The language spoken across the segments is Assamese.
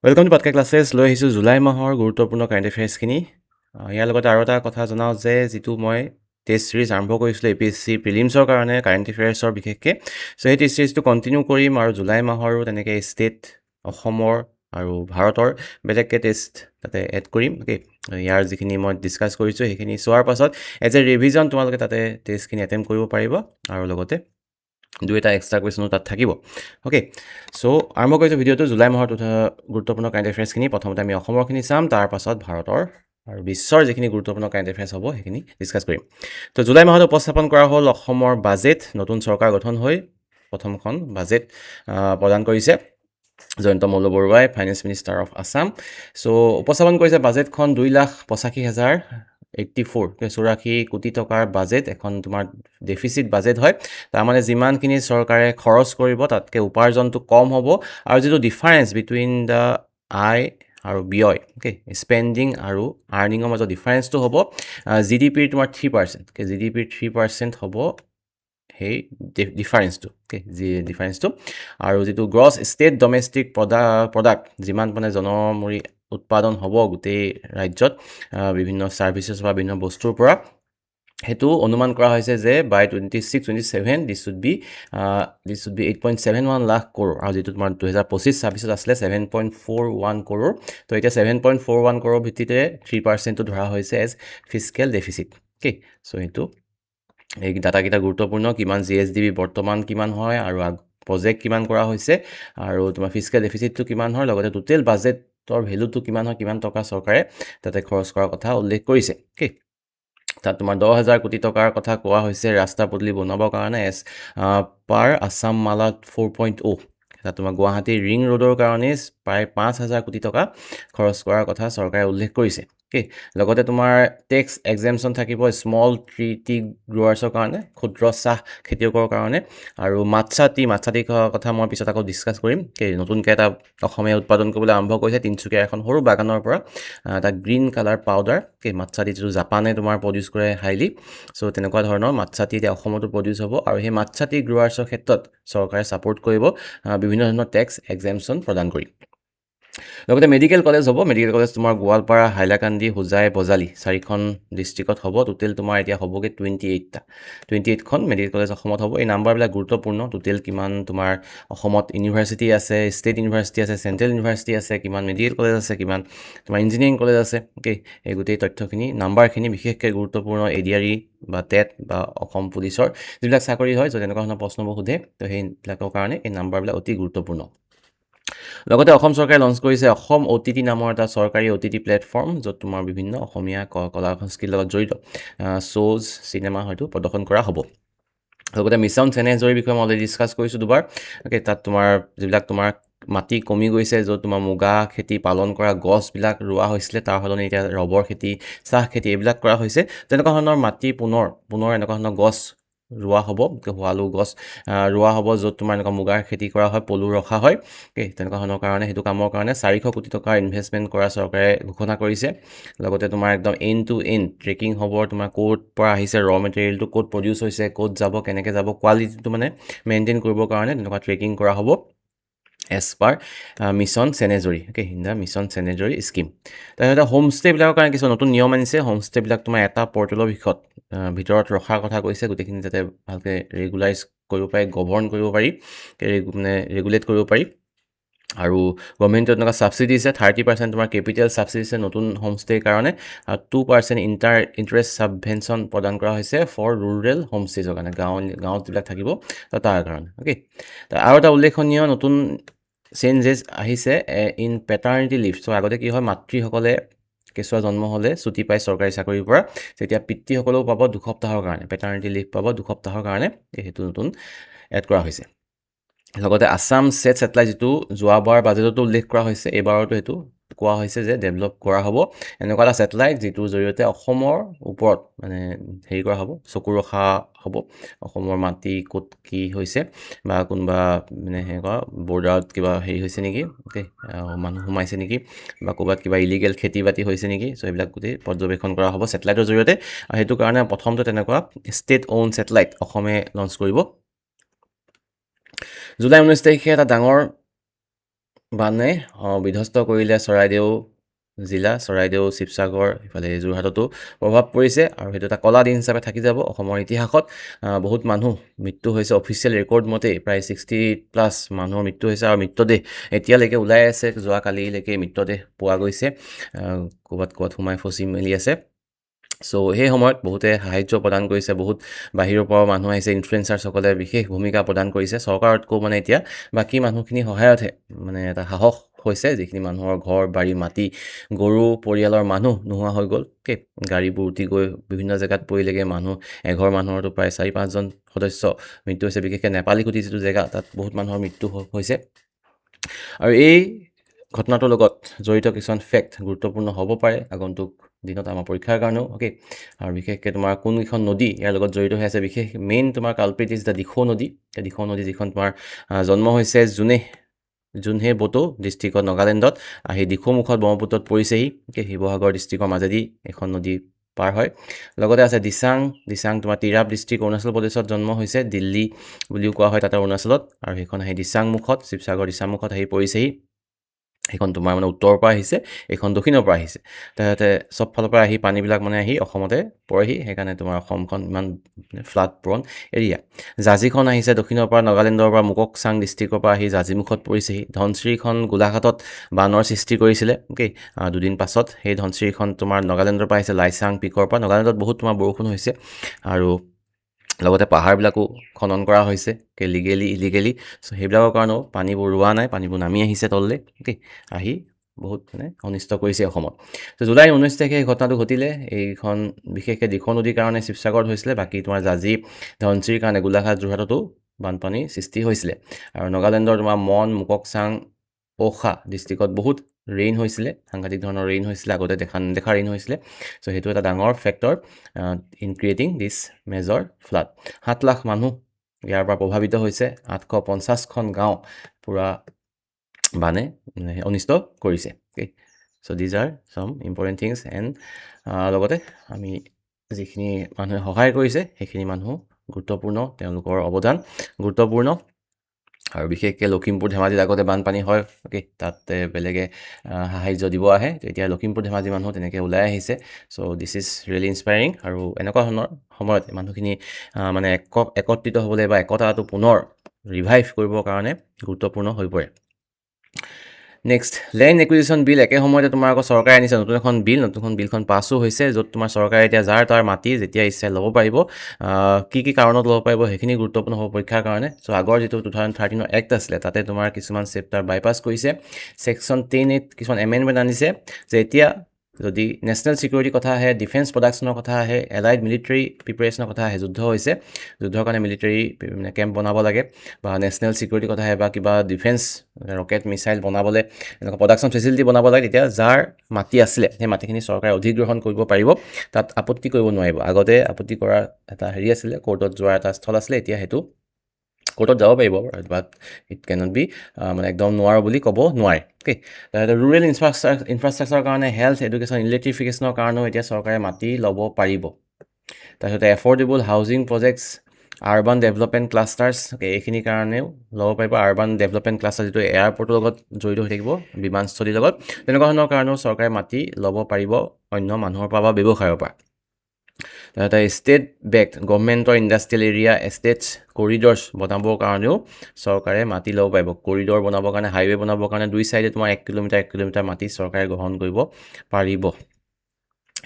ৱেলকাম টু পডকাষ্ট ক্লাছেছ লৈ আহিছোঁ জুলাই মাহৰ গুৰুত্বপূৰ্ণ কাৰেণ্ট এফেয়াৰ্ছখিনি ইয়াৰ লগতে আৰু এটা কথা জনাওঁ যে যিটো মই টেষ্ট ছিৰিজ আৰম্ভ কৰিছিলোঁ APSC প্ৰিলিমছৰ কাৰণে কাৰেণ্ট এফেয়াৰ্ছৰ বিশেষকৈ চ' সেই টেষ্ট ছিৰিজটো কণ্টিনিউ কৰিম আৰু জুলাই মাহৰো তেনেকৈ ষ্টেট অসমৰ আৰু ভাৰতৰ বেলেগকৈ টেষ্ট তাতে এড কৰিম অ'কে ইয়াৰ যিখিনি মই ডিছকাছ কৰিছোঁ সেইখিনি চোৱাৰ পাছত এজ এ ৰিভিজন তোমালোকে তাতে টেষ্টখিনি এটেম্প কৰিব পাৰিব আৰু লগতে দুই এটা এক্সট্ৰা কুৱেশ্যনো তাত থাকিব অ'কে চ' আৰম্ভ কৰিছোঁ ভিডিঅ'টো জুলাই মাহৰ গুৰুত্বপূৰ্ণ কাৰেণ্ট এফেয়াৰ্ছখিনি প্ৰথমতে আমি অসমৰখিনি চাম তাৰ পাছত ভাৰতৰ আৰু বিশ্বৰ যিখিনি গুৰুত্বপূৰ্ণ কাৰেণ্ট এফেয়াৰ্ছ হ'ব সেইখিনি ডিছকাছ কৰিম তো জুলাই মাহত উপস্থাপন কৰা হ'ল অসমৰ বাজেট নতুন চৰকাৰ গঠন হৈ প্ৰথমখন বাজেট প্ৰদান কৰিছে জয়ন্ত মল্ল বৰুৱাই ফাইনেন্স মিনিষ্টাৰ অফ আছাম চ' উপস্থাপন কৰিছে বাজেটখন 2,85,084 কোটি টকাৰ বাজেট এখন তোমাৰ ডেফিচিট বাজেট হয় তাৰমানে যিমানখিনি চৰকাৰে খৰচ কৰিব তাতকৈ উপাৰ্জনটো কম হ'ব আৰু যিটো ডিফাৰেঞ্চ বিটুইন দ্য আয় আৰু ব্যয় অ'কে স্পেণ্ডিং আৰু আৰ্নিঙৰ মাজত ডিফাৰেঞ্চটো হ'ব GDPৰ তোমাৰ 3% GDPৰ 3% হ'ব সেই ডিফাৰেঞ্চটো অ'কে ডিফাৰেঞ্চটো আৰু যিটো গ্ৰছ ষ্টেট ডমেষ্টিক প্ৰডাক্ট যিমান মানে জনমূৰি উৎপাদন হ'ব গোটেই ৰাজ্যত বিভিন্ন ছাৰ্ভিচেছ বা বিভিন্ন বস্তুৰ পৰা সেইটো অনুমান কৰা হৈছে যে বাই 26-27 দিছ শুড বি 8.71 লাখ কৰোৰ আৰু যিটো তোমাৰ 2025-26 আছিলে 7.41 কৰোৰ তো এতিয়া 7.41 কৰোৰ ভিত্তিতে 3%টো ধৰা হৈছে as fiscal deficit okay so' সেইটো এই ডাটাকেইটা গুৰুত্বপূৰ্ণ কিমান GSDP বৰ্তমান কিমান হয় আৰু প্ৰজেক্ট কিমান কৰা হৈছে আৰু তোমাৰ ফিস্কেল ডেফিচিটটো কিমান হয় লগতে টোটেল বাজেটৰ ভেলুটো কিমান হয় কিমান টকা চৰকাৰে তাতে খৰচ কৰাৰ কথা উল্লেখ কৰিছে অ'কে তাত তোমাৰ 10,000 কোটি টকাৰ কথা কোৱা হৈছে ৰাস্তা পদূলি বনাবৰ কাৰণে এজ পাৰ আছাম মালা 4.0 তাত তোমাৰ গুৱাহাটী ৰিং ৰোডৰ কাৰণে প্ৰায় 5,000 কোটি টকা খৰচ কৰাৰ কথা চৰকাৰে উল্লেখ কৰিছে অ'কে লগতে তোমাৰ টেক্স এক্সেমশ্যন থাকিব স্মল টি গ্ৰ'ৱাৰ্ছৰ কাৰণে ক্ষুদ্ৰ চাহ খেতিয়কৰ কাৰণে আৰু মাৎছা টি কথা মই পিছত আকৌ ডিছকাছ কৰিম নতুনকৈ এটা অসমীয়া উৎপাদন কৰিবলৈ আৰম্ভ কৰিছে তিনিচুকীয়াৰ এখন সৰু বাগানৰ পৰা এটা গ্ৰীণ কালাৰ পাউডাৰ মাৎছা টি যিটো জাপানে তোমাৰ প্ৰডিউচ কৰে হাইলি চ' তেনেকুৱা ধৰণৰ মাৎছা টি এতিয়া অসমতো প্ৰডিউচ হ'ব আৰু সেই মাৎছা টি গ্ৰ'ৱাৰ্ছৰ ক্ষেত্ৰত চৰকাৰে ছাপোৰ্ট কৰিব বিভিন্ন ধৰণৰ টেক্স এক্সেমশ্যন প্ৰদান কৰি লগতে মেডিকেল কলেজ হ'ব মেডিকেল কলেজ তোমাৰ গোৱালপাৰা হাইলাকান্দি হোজাই বজালি 4খন ডিষ্ট্ৰিক্টত হ'ব টোটেল তোমাৰ এতিয়া হ'বগৈ 28খন মেডিকেল কলেজ অসমত হ'ব এই নাম্বাৰবিলাক গুৰুত্বপূৰ্ণ টোটেল কিমান তোমাৰ অসমত ইউনিভাৰ্চিটি আছে ষ্টেট ইউনিভাৰ্চিটি আছে চেণ্ট্ৰেল ইউনিভাৰ্চিটি আছে কিমান মেডিকেল কলেজ আছে কিমান তোমাৰ ইঞ্জিনিয়াৰিং কলেজ আছে অ'কে এই গোটেই তথ্যখিনি নাম্বাৰখিনি বিশেষকৈ গুৰুত্বপূৰ্ণ ADRE বা টেট বা অসম পুলিচৰ যিবিলাক চাকৰি হয় য'ত এনেকুৱা ধৰণৰ প্ৰশ্নবোৰ সোধে তো সেইবিলাকৰ কাৰণে এই নাম্বাৰবিলাক অতি গুৰুত্বপূৰ্ণ লগতে অসম চৰকাৰে লঞ্চ কৰিছে অসম OTT নামৰ এটা চৰকাৰী OTT প্লেটফৰ্ম য'ত তোমাৰ বিভিন্ন অসমীয়া কলা সংস্কৃতিৰ লগত জড়িত শ্ব'জ চিনেমা হয়তো প্ৰদৰ্শন কৰা হ'ব লগতে মিছন চেনেহজৰীৰ বিষয়ে মই অলৰেডি ডিছকাছ কৰিছোঁ দুবাৰ অ'কে তাত তোমাৰ যিবিলাক তোমাৰ মাটি কমি গৈছে য'ত তোমাৰ মুগা খেতি পালন কৰা গছবিলাক ৰোৱা হৈছিলে তাৰ সলনি এতিয়া ৰবৰ খেতি চাহ খেতি এইবিলাক কৰা হৈছে তেনেকুৱা ধৰণৰ মাটি পুনৰ এনেকুৱা ধৰণৰ গছ ৰোৱা হ'ব শুৱালু গছ ৰোৱা হ'ব য'ত তোমাৰ এনেকুৱা মুগাৰ খেতি কৰা হয় পলু ৰখা হয় তেনেকুৱা ধৰণৰ কাৰণে সেইটো কামৰ কাৰণে 400 কোটি টকাৰ ইনভেষ্টমেণ্ট কৰা চৰকাৰে ঘোষণা কৰিছে লগতে তোমাৰ একদম এণ্ড টু এণ্ড ট্ৰেকিং হ'ব তোমাৰ ক'ত পৰা আহিছে ৰ মেটেৰিয়েলটো ক'ত প্ৰডিউচ হৈছে ক'ত যাব কেনেকৈ যাব কোৱালিটিটো মানে মেইনটেইন কৰিবৰ কাৰণে তেনেকুৱা ট্ৰেকিং কৰা হ'ব এজ পাৰ মিছন চেনেজৰী অ'কে ইন মিছন চেনেজৰী স্কিম তাৰপিছতে হোমষ্টেবিলাকৰ কাৰণে কিছুমান নতুন নিয়ম আনিছে হোমষ্টেবিলাক তোমাৰ এটা পৰ্টেলৰ ভিতৰত ৰখাৰ কথা কৈছে গোটেইখিনি যাতে ভালকৈ ৰেগুলাইজ কৰিব পাৰি গভৰ্ণ কৰিব পাৰি মানে ৰেগুলেট কৰিব পাৰি আৰু গভৰ্ণমেণ্টত এনেকুৱা ছাবচিডি দিছে 30% তোমাৰ কেপিটেল ছাবচিডি দিছে নতুন হোমষ্টেৰ কাৰণে আৰু 2% ইণ্টাৰেষ্ট ছাবভেনশ্যন প্ৰদান কৰা হৈছে ফৰ ৰুৰেল হোমষ্টেজৰ কাৰণে গাঁৱত যিবিলাক থাকিব তাৰ কাৰণে অ'কে আৰু এটা উল্লেখনীয় নতুন চেঞ্জেছ আহিছে ইন পেটাৰ্নিটি লিভ চ' আগতে কি হয় মাতৃসকলে কেঁচুৱা জন্ম হ'লে ছুটি পায় চৰকাৰী চাকৰিৰ পৰা তেতিয়া পিতৃসকলেও পাব 2 সপ্তাহৰ কাৰণে পেটাৰ্নিটি লিভ পাব 2 সপ্তাহৰ কাৰণে সেইটো নতুন এড কৰা হৈছে লগতে আছাম ছেটেলাইট যিটো যোৱাবাৰ বাজেটতো উল্লেখ কৰা হৈছে এইবাৰতো সেইটো কোৱা হৈছে যে ডেভেলপ কৰা হ'ব এনেকুৱা এটা ছেটেলাইট যিটোৰ জৰিয়তে অসমৰ ওপৰত মানে হেৰি কৰা হ'ব চকু ৰখা হ'ব অসমৰ মাটি ক'ত কি হৈছে বা কোনোবা মানে সেনেকুৱা বৰ্ডাৰত কিবা হেৰি হৈছে নেকি অ'কে মানুহ সোমাইছে নেকি বা ক'ৰবাত কিবা ইলিগেল খেতি বাতি হৈছে নেকি চ' এইবিলাক গোটেই পৰ্যবেক্ষণ কৰা হ'ব ছেটেলাইটৰ জৰিয়তে আৰু সেইটো কাৰণে প্ৰথমতে তেনেকুৱা ষ্টেট অ'ন ছেটেলাইট অসমে লঞ্চ কৰিব জুলাই 19 তাৰিখে এটা ডাঙৰ বানে বিধ্বস্ত কৰিলে চৰাইদেউ জিলা, চৰাইদেউ, শিৱসাগৰ, ইফালে যোৰহাটতো প্ৰভাৱ পৰিছে আৰু সেইটো এটা কলা দিন হিচাপে থাকি যাব অসমৰ ইতিহাসত। বহুত মানুহ মৃত্যু হৈছে, অফিচিয়েল ৰেকৰ্ড মতে প্ৰায় 60+ মানুহৰ মৃত্যু হৈছে আৰু মৃতদেহ এতিয়ালৈকে ওলাই আছে। যোৱাকালিলৈকে মৃতদেহ পোৱা গৈছে, ক'ৰবাত সোমাই ফচি মেলি আছে। চ' সেই সময়ত বহুতে সাহাৰ্য প্ৰদান কৰিছে, বহুত বাহিৰৰ পৰা মানুহ আহিছে, ইনফ্লুৱেঞ্চাৰ্ছসকলে বিশেষ ভূমিকা প্ৰদান কৰিছে। চৰকাৰতকৈ মানে এতিয়া বাকী মানুহখিনি সহায়তহে মানে এটা সাহস হৈছে, যিখিনি মানুহৰ ঘৰ বাৰী মাটি গৰু পৰিয়ালৰ মানুহ নোহোৱা হৈ গ'ল। গাড়ীবোৰ উটি গৈ বিভিন্ন জেগাত পৰিলেগে, মানুহ এঘৰ মানুহৰতো প্ৰায় 4-5জন সদস্য মৃত্যু হৈছে। বিশেষকৈ নেপালী কুটি যিটো জেগা, তাত বহুত মানুহৰ মৃত্যু হৈছে। আৰু এই ঘটনাটোৰ লগত জড়িত কিছুমান ফেক্ট গুৰুত্বপূৰ্ণ হ'ব পাৰে আগন্তুক দিনত আমাৰ পৰীক্ষাৰ কাৰণেও। আৰু বিশেষকৈ তোমাৰ কোনকেইখন নদী ইয়াৰ লগত জড়িত হৈ আছে, বিশেষ মেইন তোমাৰ কালপ্ৰিট ইজ দ্য দিখৌ নদী। দিখৌ নদী যিখন তোমাৰ জন্ম হৈছে জোনহে ব'টো ডিষ্ট্ৰিক্টত, নাগালেণ্ডত, আহি দিখৌমুখত ব্ৰহ্মপুত্ৰত পৰিছেহি। শিৱসাগৰ ডিষ্ট্ৰিক্টৰ মাজেদি এখন নদী পাৰ হয়। লগতে আছে দিচাং তোমাৰ তিৰাপ ডিষ্ট্ৰিক্ট, অৰুণাচল প্ৰদেশত জন্ম হৈছে, দিল্লী বুলিও কোৱা হয় তাতে অৰুণাচলত, আৰু সেইখন আহি দিচাংমুখত, শিৱসাগৰ দিচাংমুখত আহি পৰিছেহি। সেইখন তোমাৰ মানে উত্তৰৰ পৰা আহিছে, এইখন দক্ষিণৰ পৰা আহিছে। তাৰপিছতে চব ফালৰ পৰা আহি পানীবিলাক মানে আহি অসমতে পৰেহি, সেইকাৰণে তোমাৰ অসমখন ইমান ফ্লাড প্ৰন এৰিয়া। জাঁজিখন আহিছে দক্ষিণৰ পৰা, নাগালেণ্ডৰ পৰা, মুককচাং ডিষ্ট্ৰিক্টৰ পৰা আহি জাঁজিমুখত পৰিছেহি। ধনশিৰিখন গোলাঘাটত বানৰ সৃষ্টি কৰিছিলে। দুদিন পাছত সেই ধনশিৰিখন তোমাৰ নাগালেণ্ডৰ পৰা আহিছে, লাইচাং পিকৰ পৰা। নাগালেণ্ডত বহুত তোমাৰ বৰষুণ হৈছে আৰু লগতে পাহাৰবিলাকো খনন কৰা হৈছে ইলিগেলি। চ' সেইবিলাকৰ কাৰণেও পানীবোৰ ৰোৱা নাই, পানীবোৰ নামি আহিছে তললৈ। আহি বহুত মানে অনিষ্ট কৰিছে অসমত। ত' জুলাই 19 তাৰিখে এই ঘটনাটো ঘটিলে। এইখন বিশেষকৈ দিখৌ নদীৰ কাৰণে শিৱসাগৰত হৈছিলে, বাকী তোমাৰ জাঁজি ধনশিৰিৰ কাৰণে গোলাঘাট যোৰহাটতো বানপানীৰ সৃষ্টি হৈছিলে। আৰু নাগালেণ্ডৰ তোমাৰ মুককচাং ওখা ডিষ্ট্ৰিক্টত বহুত ৰেইন হৈছিলে, সাংঘাতিক ধৰণৰ ৰেইন হৈছিলে, আগতে নেদেখা ৰেইন হৈছিলে। চ' সেইটো এটা ডাঙৰ factor in creating this major flood. 7 lakh মানুহ ইয়াৰ পৰা প্ৰভাৱিত হৈছে, 850খন গাঁও পূৰা বানে অনিষ্ট কৰিছে। চ' দিজ আৰ চাম ইম্পৰ্টেণ্ট থিংছ। এণ্ড লগতে আমি যিখিনি মানুহে সহায় কৰিছে সেইখিনি মানুহ গুৰুত্বপূৰ্ণ, তেওঁলোকৰ অৱদান গুৰুত্বপূৰ্ণ। আৰু বিশেষকৈ লখিমপুৰ ধেমাজিত আগতে বানপানী হয়, তাতে বেলেগে সাহাৰ্য দিব আহে, এতিয়া লখিমপুৰ ধেমাজি মানুহ তেনেকৈ ওলাই আহিছে। চ' দিছ ইজ ৰিয়েলি ইনস্পায়াৰিং। আৰু এনেকুৱা ধৰণৰ সময়ত মানুহখিনি মানে একত্ৰিত হ'বলৈ বা একতাটো পুনৰ ৰিভাইভ কৰিবৰ কাৰণে গুৰুত্বপূৰ্ণ হৈ পৰে। নেক্সট, লেণ্ড একুইজিশ্যন বিল। একে সময়তে তোমাৰ আকৌ চৰকাৰে আনিছে নতুন এখন বিলখন পাছো হৈছে, য'ত তোমাৰ চৰকাৰে এতিয়া যাৰ তাৰ মাটি যেতিয়া ইচ্ছা ল'ব পাৰিব, কি কাৰণত ল'ব পাৰিব সেইখিনি গুৰুত্বপূৰ্ণ হ'ব পৰীক্ষাৰ কাৰণে। চ' আগৰ যিটো 2013 এক্ট আছিলে, তাতে তোমাৰ কিছুমান চেপ্টাৰ বাইপাছ কৰিছে। ছেকশ্যন 10A কিছুমান এমেণ্ডমেণ্ট আনিছে, যে এতিয়া যদি নেশ্যনেল ছিকিউৰিটিৰ কথা আহে, ডিফেন্স প্ৰডাকশ্যনৰ কথা আহে, এলাইড মিলিটাৰী প্ৰিপেৰেশ্যনৰ কথা আহে, যুদ্ধ হৈছে, যুদ্ধৰ কাৰণে মিলিটাৰী কেম্প বনাব লাগে, বা নেশ্যনেল ছিকিউৰিটিৰ কথা আহে, বা কিবা ডিফেন্স ৰকেট মিছাইল বনাবলৈ এনেকুৱা প্ৰডাকশ্যন ফেচিলিটি বনাব লাগে, তেতিয়া যাৰ মাটি আছিলে সেই মাটিখিনি চৰকাৰে অধিগ্ৰহণ কৰিব পাৰিব, তাত আপত্তি কৰিব নোৱাৰিব। আগতে আপত্তি কৰাৰ এটা আছিলে, কোৰ্টত যোৱাৰ এটা স্থল আছিলে, এতিয়া সেইটো কোৰ্টত যাব পাৰিব, বাট ইট কেনট বি মানে একদম নোৱাৰোঁ বুলি ক'ব নোৱাৰে। তাৰপিছত ৰুৰেল ইনফ্ৰাষ্ট্ৰাকচাৰৰ কাৰণে, হেল্থ এডুকেশ্যন ইলেক্ট্ৰিফিকেশ্যনৰ কাৰণেও এতিয়া চৰকাৰে মাটি ল'ব পাৰিব। তাৰপিছতে affordable housing projects, urban development clusters, এইখিনিৰ কাৰণেও ল'ব পাৰিব। আৰ্বান ডেভেলপমেণ্ট ক্লাষ্টাৰ যিটো এয়াৰপৰ্টৰ লগত জড়িত হৈ থাকিব, বিমানস্থলীৰ লগত, তেনেকুৱা ধৰণৰ কাৰণেও চৰকাৰে মাটি ল'ব পাৰিব অন্য মানুহৰ পৰা বা ব্যৱসায়ৰ পৰা। তাৰপিছতে ষ্টেট বেক্ড গভৰ্ণমেণ্টৰ ইণ্ডাষ্ট্ৰিয়েল এৰিয়া, এষ্টেটছ, কৰিডৰ্ছ বনাবৰ কাৰণেও চৰকাৰে মাটি ল'ব পাৰিব। কৰিডৰ বনাবৰ কাৰণে, হাইৱে বনাবৰ কাৰণে 2 চাইডে তোমাৰ 1 কিলোমিটাৰ মাটি চৰকাৰে গ্ৰহণ কৰিব পাৰিব।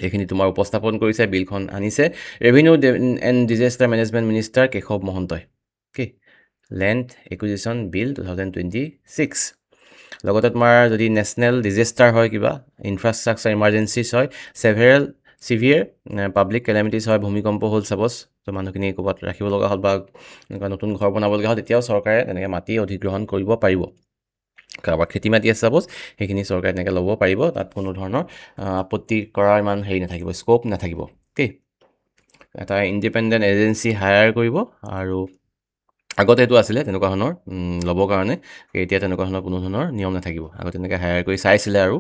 এইখিনি তোমাৰ উপস্থাপন কৰিছে, বিলখন আনিছে revenue and disaster management minister Keshab মহন্তই। Land acquisition bill 2026। লগতে তোমাৰ যদি নেশ্যনেল ডিজাষ্টাৰ হয়, কিবা ইনফ্ৰাষ্ট্ৰাকচাৰ ইমাৰ্জেঞ্চিছ হয়, চিভিয়াৰ পাব্লিক কেলেমিটিছ হয়, ভূমিকম্প হ'ল ছাপ'জ, ত' মানুহখিনি ক'ৰবাত ৰাখিব লগা হ'ল বা এনেকুৱা নতুন ঘৰ বনাব লগা হ'ল, তেতিয়াও চৰকাৰে তেনেকৈ মাটি অধিগ্ৰহণ কৰিব পাৰিব। কাৰোবাৰ খেতি মাটি আছে ছাপ'জ, সেইখিনি চৰকাৰে তেনেকৈ ল'ব পাৰিব, তাত কোনো ধৰণৰ আপত্তি কৰাৰ ইমান নাথাকিব, স্ক'প নাথাকিব। এটা ইণ্ডিপেণ্ডেণ্ট এজেঞ্চি হায়াৰ কৰিব, আৰু আগতে এইটো আছিলে তেনেকুৱা ধৰণৰ ল'বৰ কাৰণে, এতিয়া তেনেকুৱা ধৰণৰ কোনো ধৰণৰ নিয়ম নাথাকিব। আগতে তেনেকৈ হায়াৰ কৰি চাইছিলে আৰু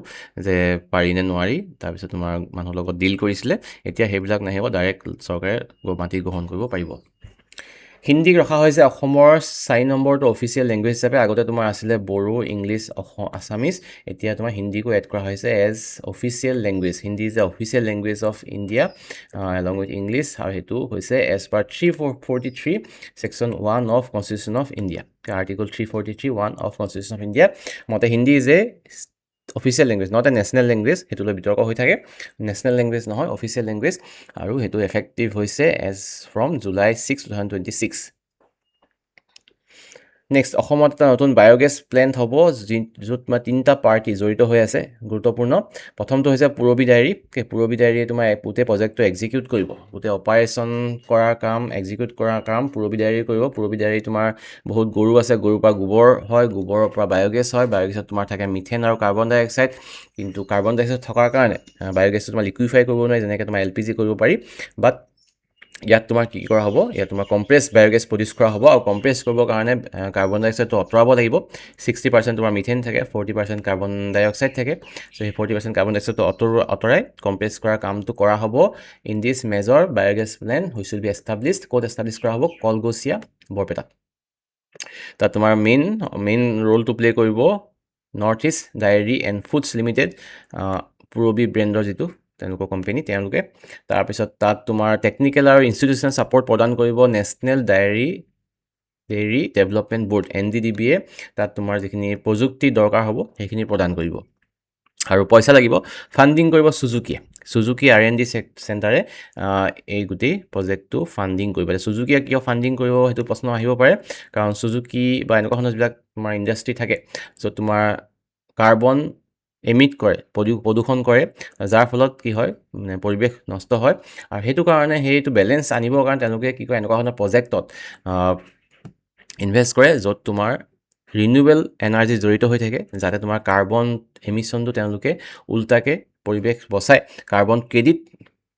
যে পাৰি নে নোৱাৰি, তাৰপিছত তোমাৰ মানুহৰ লগত ডিল কৰিছিলে, এতিয়া সেইবিলাক নাহিব, ডাইৰেক্ট চৰকাৰে মাটি গ্ৰহণ কৰিব পাৰিব। হিন্দীক ৰখা হৈছে অসমৰ 4 নম্বৰটো অফিচিয়েল লেংগুৱেজ হিচাপে আগতে তোমাৰ আছিলে বড়ো ইংলিছ আছামিজ এতিয়া তোমাৰ হিন্দীকো এড কৰা হৈছে as official language Hindi is the official language of India along with English আৰু সেইটো হৈছে as per 343 section 1 of constitution of India article 343 1 of constitution of India মতে Hindi is a official language not a national language সেইটোলৈ বিতৰ্ক হৈ থাকে নেশ্যনেল লেংগুৱেজ নহয় অফিচিয়েল লেংগুৱেজ আৰু সেইটো এফেক্টিভ হৈছে এজ ফ্ৰম জুলাই 6 2026 নেক্সট অসমত এটা নতুন বায়োগেছ প্লেণ্ট হ'ব য'ত মানে 3টা পাৰ্টি জড়িত হৈ আছে গুৰুত্বপূৰ্ণ প্ৰথমটো হৈছে পূৰবী ডায়েৰী পূৰবী ডায়েৰীয়ে তোমাৰ গোটেই প্ৰজেক্টটো এক্সিকিউট কৰিব গোটেই অপাৰেশ্যন কৰাৰ কাম এক্সিকিউট কৰাৰ কাম পূৰবী ডায়েৰী কৰিব পূৰবী ডায়েৰী তোমাৰ বহুত গৰু আছে গৰুৰ পৰা গোবৰ হয় গোবৰৰ পৰা বায়োগেছ হয় বায়োগেছত তোমাৰ থাকে মিথেন আৰু কাৰ্বন ডাই অক্সাইড কিন্তু কাৰ্বন ডাই অক্সাইড থকাৰ কাৰণে বায়োগেছটো তোমাৰ লিকুইফাই কৰিব নোৱাৰি যেনেকৈ তোমাৰ LPG কৰিব পাৰি বাট ইয়াত তোমাৰ কি কৰা হ'ব ইয়াত তোমাৰ কম্প্ৰেছ বায়োগেছ প্ৰডিউচ কৰা হ'ব আৰু কম্প্ৰেছ কৰিবৰ কাৰণে কাৰ্বন ডাই অক্সাইডটো আঁতৰাব লাগিব 60% তোমাৰ মিথেন থাকে 40% কাৰ্বন ডাই অক্সাইড থাকে চ' সেই 40% কাৰ্বন ডাই অক্সাইডটো আঁতৰাই কম্প্ৰেছ কৰা কামটো কৰা হ'ব in this major biogas plant which will be established ক'ত এষ্টাব্লিছ কৰা হ'ব কলগছিয়া বৰপেটাত তাত তোমাৰ মেইন ৰোলটো প্লে কৰিব north east dairy and foods limited Purabi ব্ৰেণ্ডৰ যিটো তেওঁলোকৰ কোম্পানী তেওঁলোকে তাৰপিছত তাত তোমাৰ টেকনিকেল আৰু ইনষ্টিটিউচনেল ছাপৰ্ট প্ৰদান কৰিব নেশ্যনেল ডেইৰী ডেভেলপমেণ্ট ব'ৰ্ড NDDB-য়ে তাত তোমাৰ যিখিনি প্ৰযুক্তি দৰকাৰ হ'ব সেইখিনি প্ৰদান কৰিব আৰু পইচা লাগিব ফাণ্ডিং কৰিব সুজুকি R&D চেণ্টাৰে এই গোটেই প্ৰজেক্টটো ফাণ্ডিং কৰিব সুজুকিয়ে কিয় ফাণ্ডিং কৰিব সেইটো প্ৰশ্ন আহিব পাৰে কাৰণ সুজুকি বা এনেকুৱা ধৰণৰ যিবিলাক তোমাৰ ইণ্ডাষ্ট্ৰি থাকে য'ত তোমাৰ কাৰ্বন এমিট কৰে প্ৰদূষণ কৰে যাৰ ফলত কি হয় মানে পৰিৱেশ নষ্ট হয় আৰু সেইটো কাৰণে সেইটো বেলেঞ্চ আনিবৰ কাৰণে তেওঁলোকে কি কৰে এনেকুৱা ধৰণৰ প্ৰজেক্টত ইনভেষ্ট কৰে য'ত তোমাৰ ৰিনিউৱেবল এনাৰ্জি জড়িত হৈ থাকে যাতে তোমাৰ কাৰ্বন এমিশ্যনটো তেওঁলোকে উল্টাকে পৰিৱেশ বচাই কাৰ্বন ক্ৰেডিট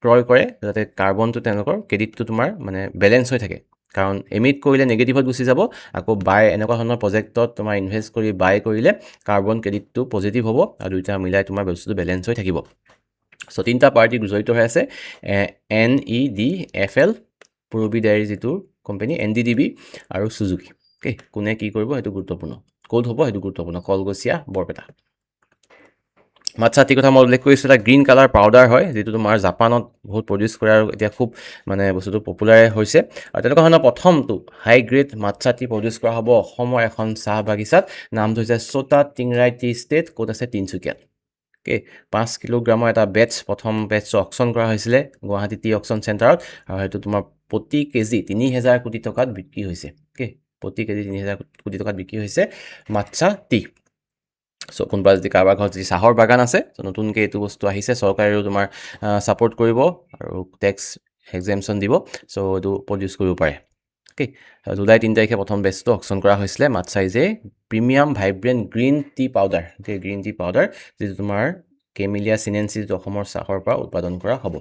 ক্ৰয় কৰে যাতে কাৰ্বনটো তেওঁলোকৰ ক্ৰেডিটটো তোমাৰ মানে বেলেঞ্চ হৈ থাকে কাৰণ এমিট কৰিলে নেগেটিভত গুচি যাব আকৌ এনেকুৱা ধৰণৰ প্ৰজেক্টত তোমাৰ ইনভেষ্ট কৰি বাই কৰিলে কাৰ্বন ক্ৰেডিটটো পজিটিভ হ'ব আৰু দুইটা মিলাই তোমাৰ বস্তুটো বেলেঞ্চ হৈ থাকিব চ' 3টা পাৰ্টি জড়িত হৈ আছে NEDFL পূৰবী ডায়েৰী যিটো কোম্পানী NDDB আৰু সুজুকি কোনে কি কৰিব সেইটো গুৰুত্বপূৰ্ণ ক'ত হ'ব সেইটো গুৰুত্বপূৰ্ণ কলগছিয়া বৰপেটা মাছাটি কথা মই উল্লেখ কৰিছোঁ এটা গ্ৰীণ কালাৰ পাউডাৰ হয় যিটো তোমাৰ জাপানত বহুত প্ৰডিউচ কৰে আৰু এতিয়া খুব মানে বস্তুটো পপুলাৰ হৈছে আৰু তেনেকুৱা ধৰণৰ প্ৰথমটো হাই গ্ৰেড মাছাটি প্ৰডিউচ কৰা হ'ব অসমৰ এখন চাহ বাগিচাত নামটো হৈছে চোটা টিংৰাই টি ষ্টেট ক'ত আছে তিনিচুকীয়াত 5 কিলোগ্ৰামৰ এটা প্ৰথম বেটছ অকশ্যন কৰা হৈছিলে গুৱাহাটী টি অকশ্যন চেণ্টাৰত আৰু সেইটো তোমাৰ প্ৰতি কেজি 3000 কোটি টকাত বিক্ৰী হৈছে প্ৰতি কেজি 3000 কোটি টকাত বিক্ৰী হৈছে মাছা টি চ' কোনোবা যদি কাৰোবাৰ ঘৰত যদি চাহৰ বাগান আছে নতুনকৈ এইটো বস্তু আহিছে চৰকাৰেও তোমাৰ ছাপৰ্ট কৰিব আৰু টেক্স এক্সেমশ্যন দিব চ' এইটো প্ৰডিউচ কৰিব পাৰে জুলাই 3 তাৰিখে প্ৰথম বেচটো অকশ্যন কৰা হৈছিলে মাছাইজে premium vibrant green tea powder যিটো তোমাৰ কেমিলিয়া চিনেঞ্চি যিটো অসমৰ চাহৰ পৰা উৎপাদন কৰা হ'ব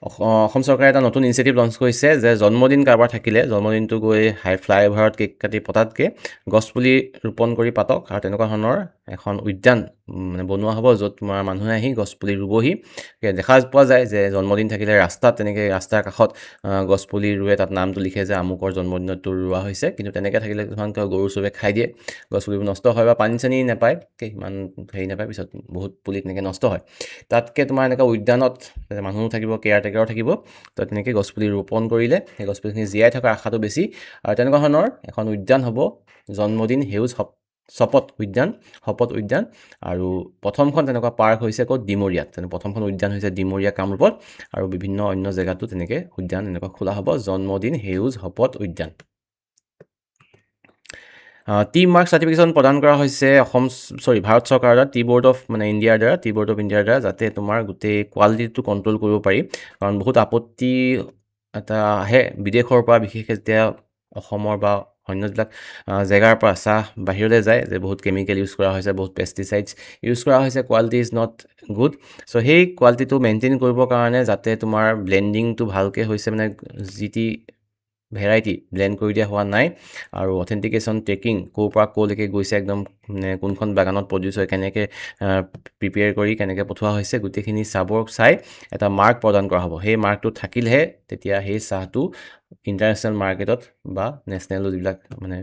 অসম চৰকাৰে এটা নতুন ইনিচিয়েটিভ লঞ্চ কৰিছে যে জন্মদিন কাৰোবাৰ থাকিলে জন্মদিনটো গৈ ফ্লাইঅভাৰত কেক কাটি পতাতকৈ গছপুলি ৰোপণ কৰি পাতক আৰু তেনেকুৱা ধৰণৰ এখন উদ্যান মানে বনোৱা হ'ব য'ত তোমাৰ মানুহে আহি গছপুলি ৰুবহি দেখা পোৱা যায় যে জন্মদিন থাকিলে ৰাস্তাত তেনেকৈ ৰাস্তাৰ কাষত গছপুলি ৰুৱে তাত নামটো লিখে যে আমুকৰ জন্মদিনতো ৰোৱা হৈছে কিন্তু তেনেকৈ থাকিলে কিছুমান গৰু চৰুৱে খাই দিয়ে গছপুলিবোৰ নষ্ট হয় বা পানী চানী নাপায় ইমান হেৰি নাপায় পিছত বহুত পুলি তেনেকৈ নষ্ট হয় তাতকৈ তোমাৰ এনেকুৱা উদ্যানত মানুহ থাকিব কেয়াৰটেকাৰো থাকিব তো তেনেকৈ গছপুলি ৰোপণ কৰিলে সেই গছপুলিখিনি জীয়াই থকাৰ আশাটো বেছি আৰু তেনেকুৱা ধৰণৰ এখন উদ্যান হ'ব জন্মদিন সেউজ শপত উদ্যান আৰু প্ৰথমখন তেনেকুৱা পাৰ্ক হৈছে ক'ত ডিমৰীয়াত প্ৰথমখন উদ্যান হৈছে ডিমৰীয়া কামৰূপত আৰু বিভিন্ন অন্য জেগাতো তেনেকৈ উদ্যান এনেকুৱা খোলা হ'ব জন্মদিন সেউজ শপত উদ্যান টি মাৰ্ক চাৰ্টিফিকেশ্যন প্ৰদান কৰা হৈছে ভাৰত চৰকাৰৰ দ্বাৰা টি বৰ্ড অফ ইণ্ডিয়াৰ দ্বাৰা যাতে তোমাৰ গোটেই কোৱালিটিটো কণ্ট্ৰল কৰিব পাৰি কাৰণ বহুত আপত্তি এটা আহে বিদেশৰ পৰা বিশেষকৈ যেতিয়া অসমৰ বা অন্য যিবিলাক জেগাৰ পৰা চাহ বাহিৰলৈ যায় যে বহুত কেমিকেল ইউজ কৰা হৈছে বহুত পেষ্টিচাইডছ ইউজ কৰা হৈছে কোৱালিটি ইজ নট গুড চ' সেই কোৱালিটিটো মেইনটেইন কৰিবৰ কাৰণে যাতে তোমাৰ ব্লেণ্ডিংটো ভালকৈ হৈছে মানে যি টি ভেৰাইটি ব্লেণ্ড কৰি দিয়া হোৱা নাই আৰু অথেণ্টিকেশ্যন ট্ৰেকিং ক'ৰ পৰা ক'লৈকে গৈছে একদম মানে কোনখন বাগানত প্ৰডিউচ হয় কেনেকৈ প্ৰিপেয়াৰ কৰি কেনেকৈ পঠোৱা হৈছে গোটেইখিনি চাই এটা মাৰ্ক প্ৰদান কৰা হ'ব সেই মাৰ্কটো থাকিলেহে তেতিয়া সেই চাহটো ইণ্টাৰনেশ্যনেল মাৰ্কেটত বা নেশ্যনেল যিবিলাক মানে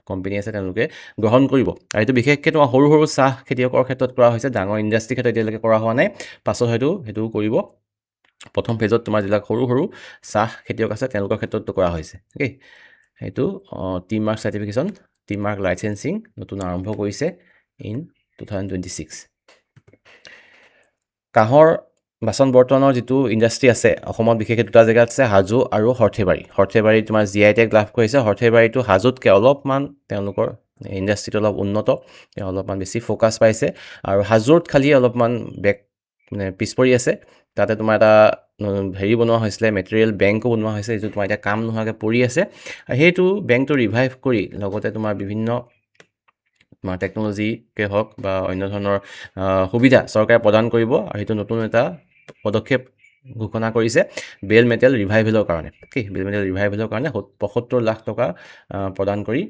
কোম্পানী আছে তেওঁলোকে গ্ৰহণ কৰিব আৰু এইটো বিশেষকৈ তোমাৰ সৰু সৰু চাহ খেতিয়কৰ ক্ষেত্ৰত কৰা হৈছে ডাঙৰ ইণ্ডাষ্ট্ৰীৰ ক্ষেত্ৰত এতিয়ালৈকে কৰা হোৱা নাই পাছত হয়তো সেইটো কৰিব প্ৰথম ফেজত তোমাৰ যিবিলাক সৰু সৰু চাহ খেতিয়ক আছে তেওঁলোকৰ ক্ষেত্ৰতো কৰা হৈছে অ'কে সেইটো T mark certification T mark licensing নতুন আৰম্ভ কৰিছে ইন 2026 কাঁহৰ বাচন বৰ্তনৰ যিটো ইণ্ডাষ্ট্ৰী আছে অসমত বিশেষকৈ দুটা জেগাত আছে হাজো আৰু সৰ্থেবাৰী তোমাৰ জি আই টেগ লাভ কৰিছে সৰ্থেবাৰীটো হাজোতকৈ অলপমান তেওঁলোকৰ ইণ্ডাষ্ট্ৰিটো অলপ উন্নত তেওঁ অলপমান বেছি ফ'কাছ পাইছে আৰু হাজোত খালি অলপমান মানে পিছ পৰি আছে তাতে তোমাৰ এটা হেৰি বনোৱা হৈছিলে মেটেৰিয়েল বেংকো বনোৱা হৈছে যিটো তোমাৰ এতিয়া কাম নোহোৱাকৈ পৰি আছে আৰু সেইটো বেংকটো ৰিভাইভ কৰি লগতে তোমাৰ বিভিন্ন তোমাৰ টেকন'লজিকে হওক বা অন্য ধৰণৰ সুবিধা চৰকাৰে প্ৰদান কৰিব আৰু সেইটো নতুন এটা পদক্ষেপ ঘোষণা কৰিছে বেল মেটেল ৰিভাইভেলৰ কাৰণে বেল মেটেল ৰিভাইভেলৰ কাৰণে ৭৫ লাখ টকা প্ৰদান কৰি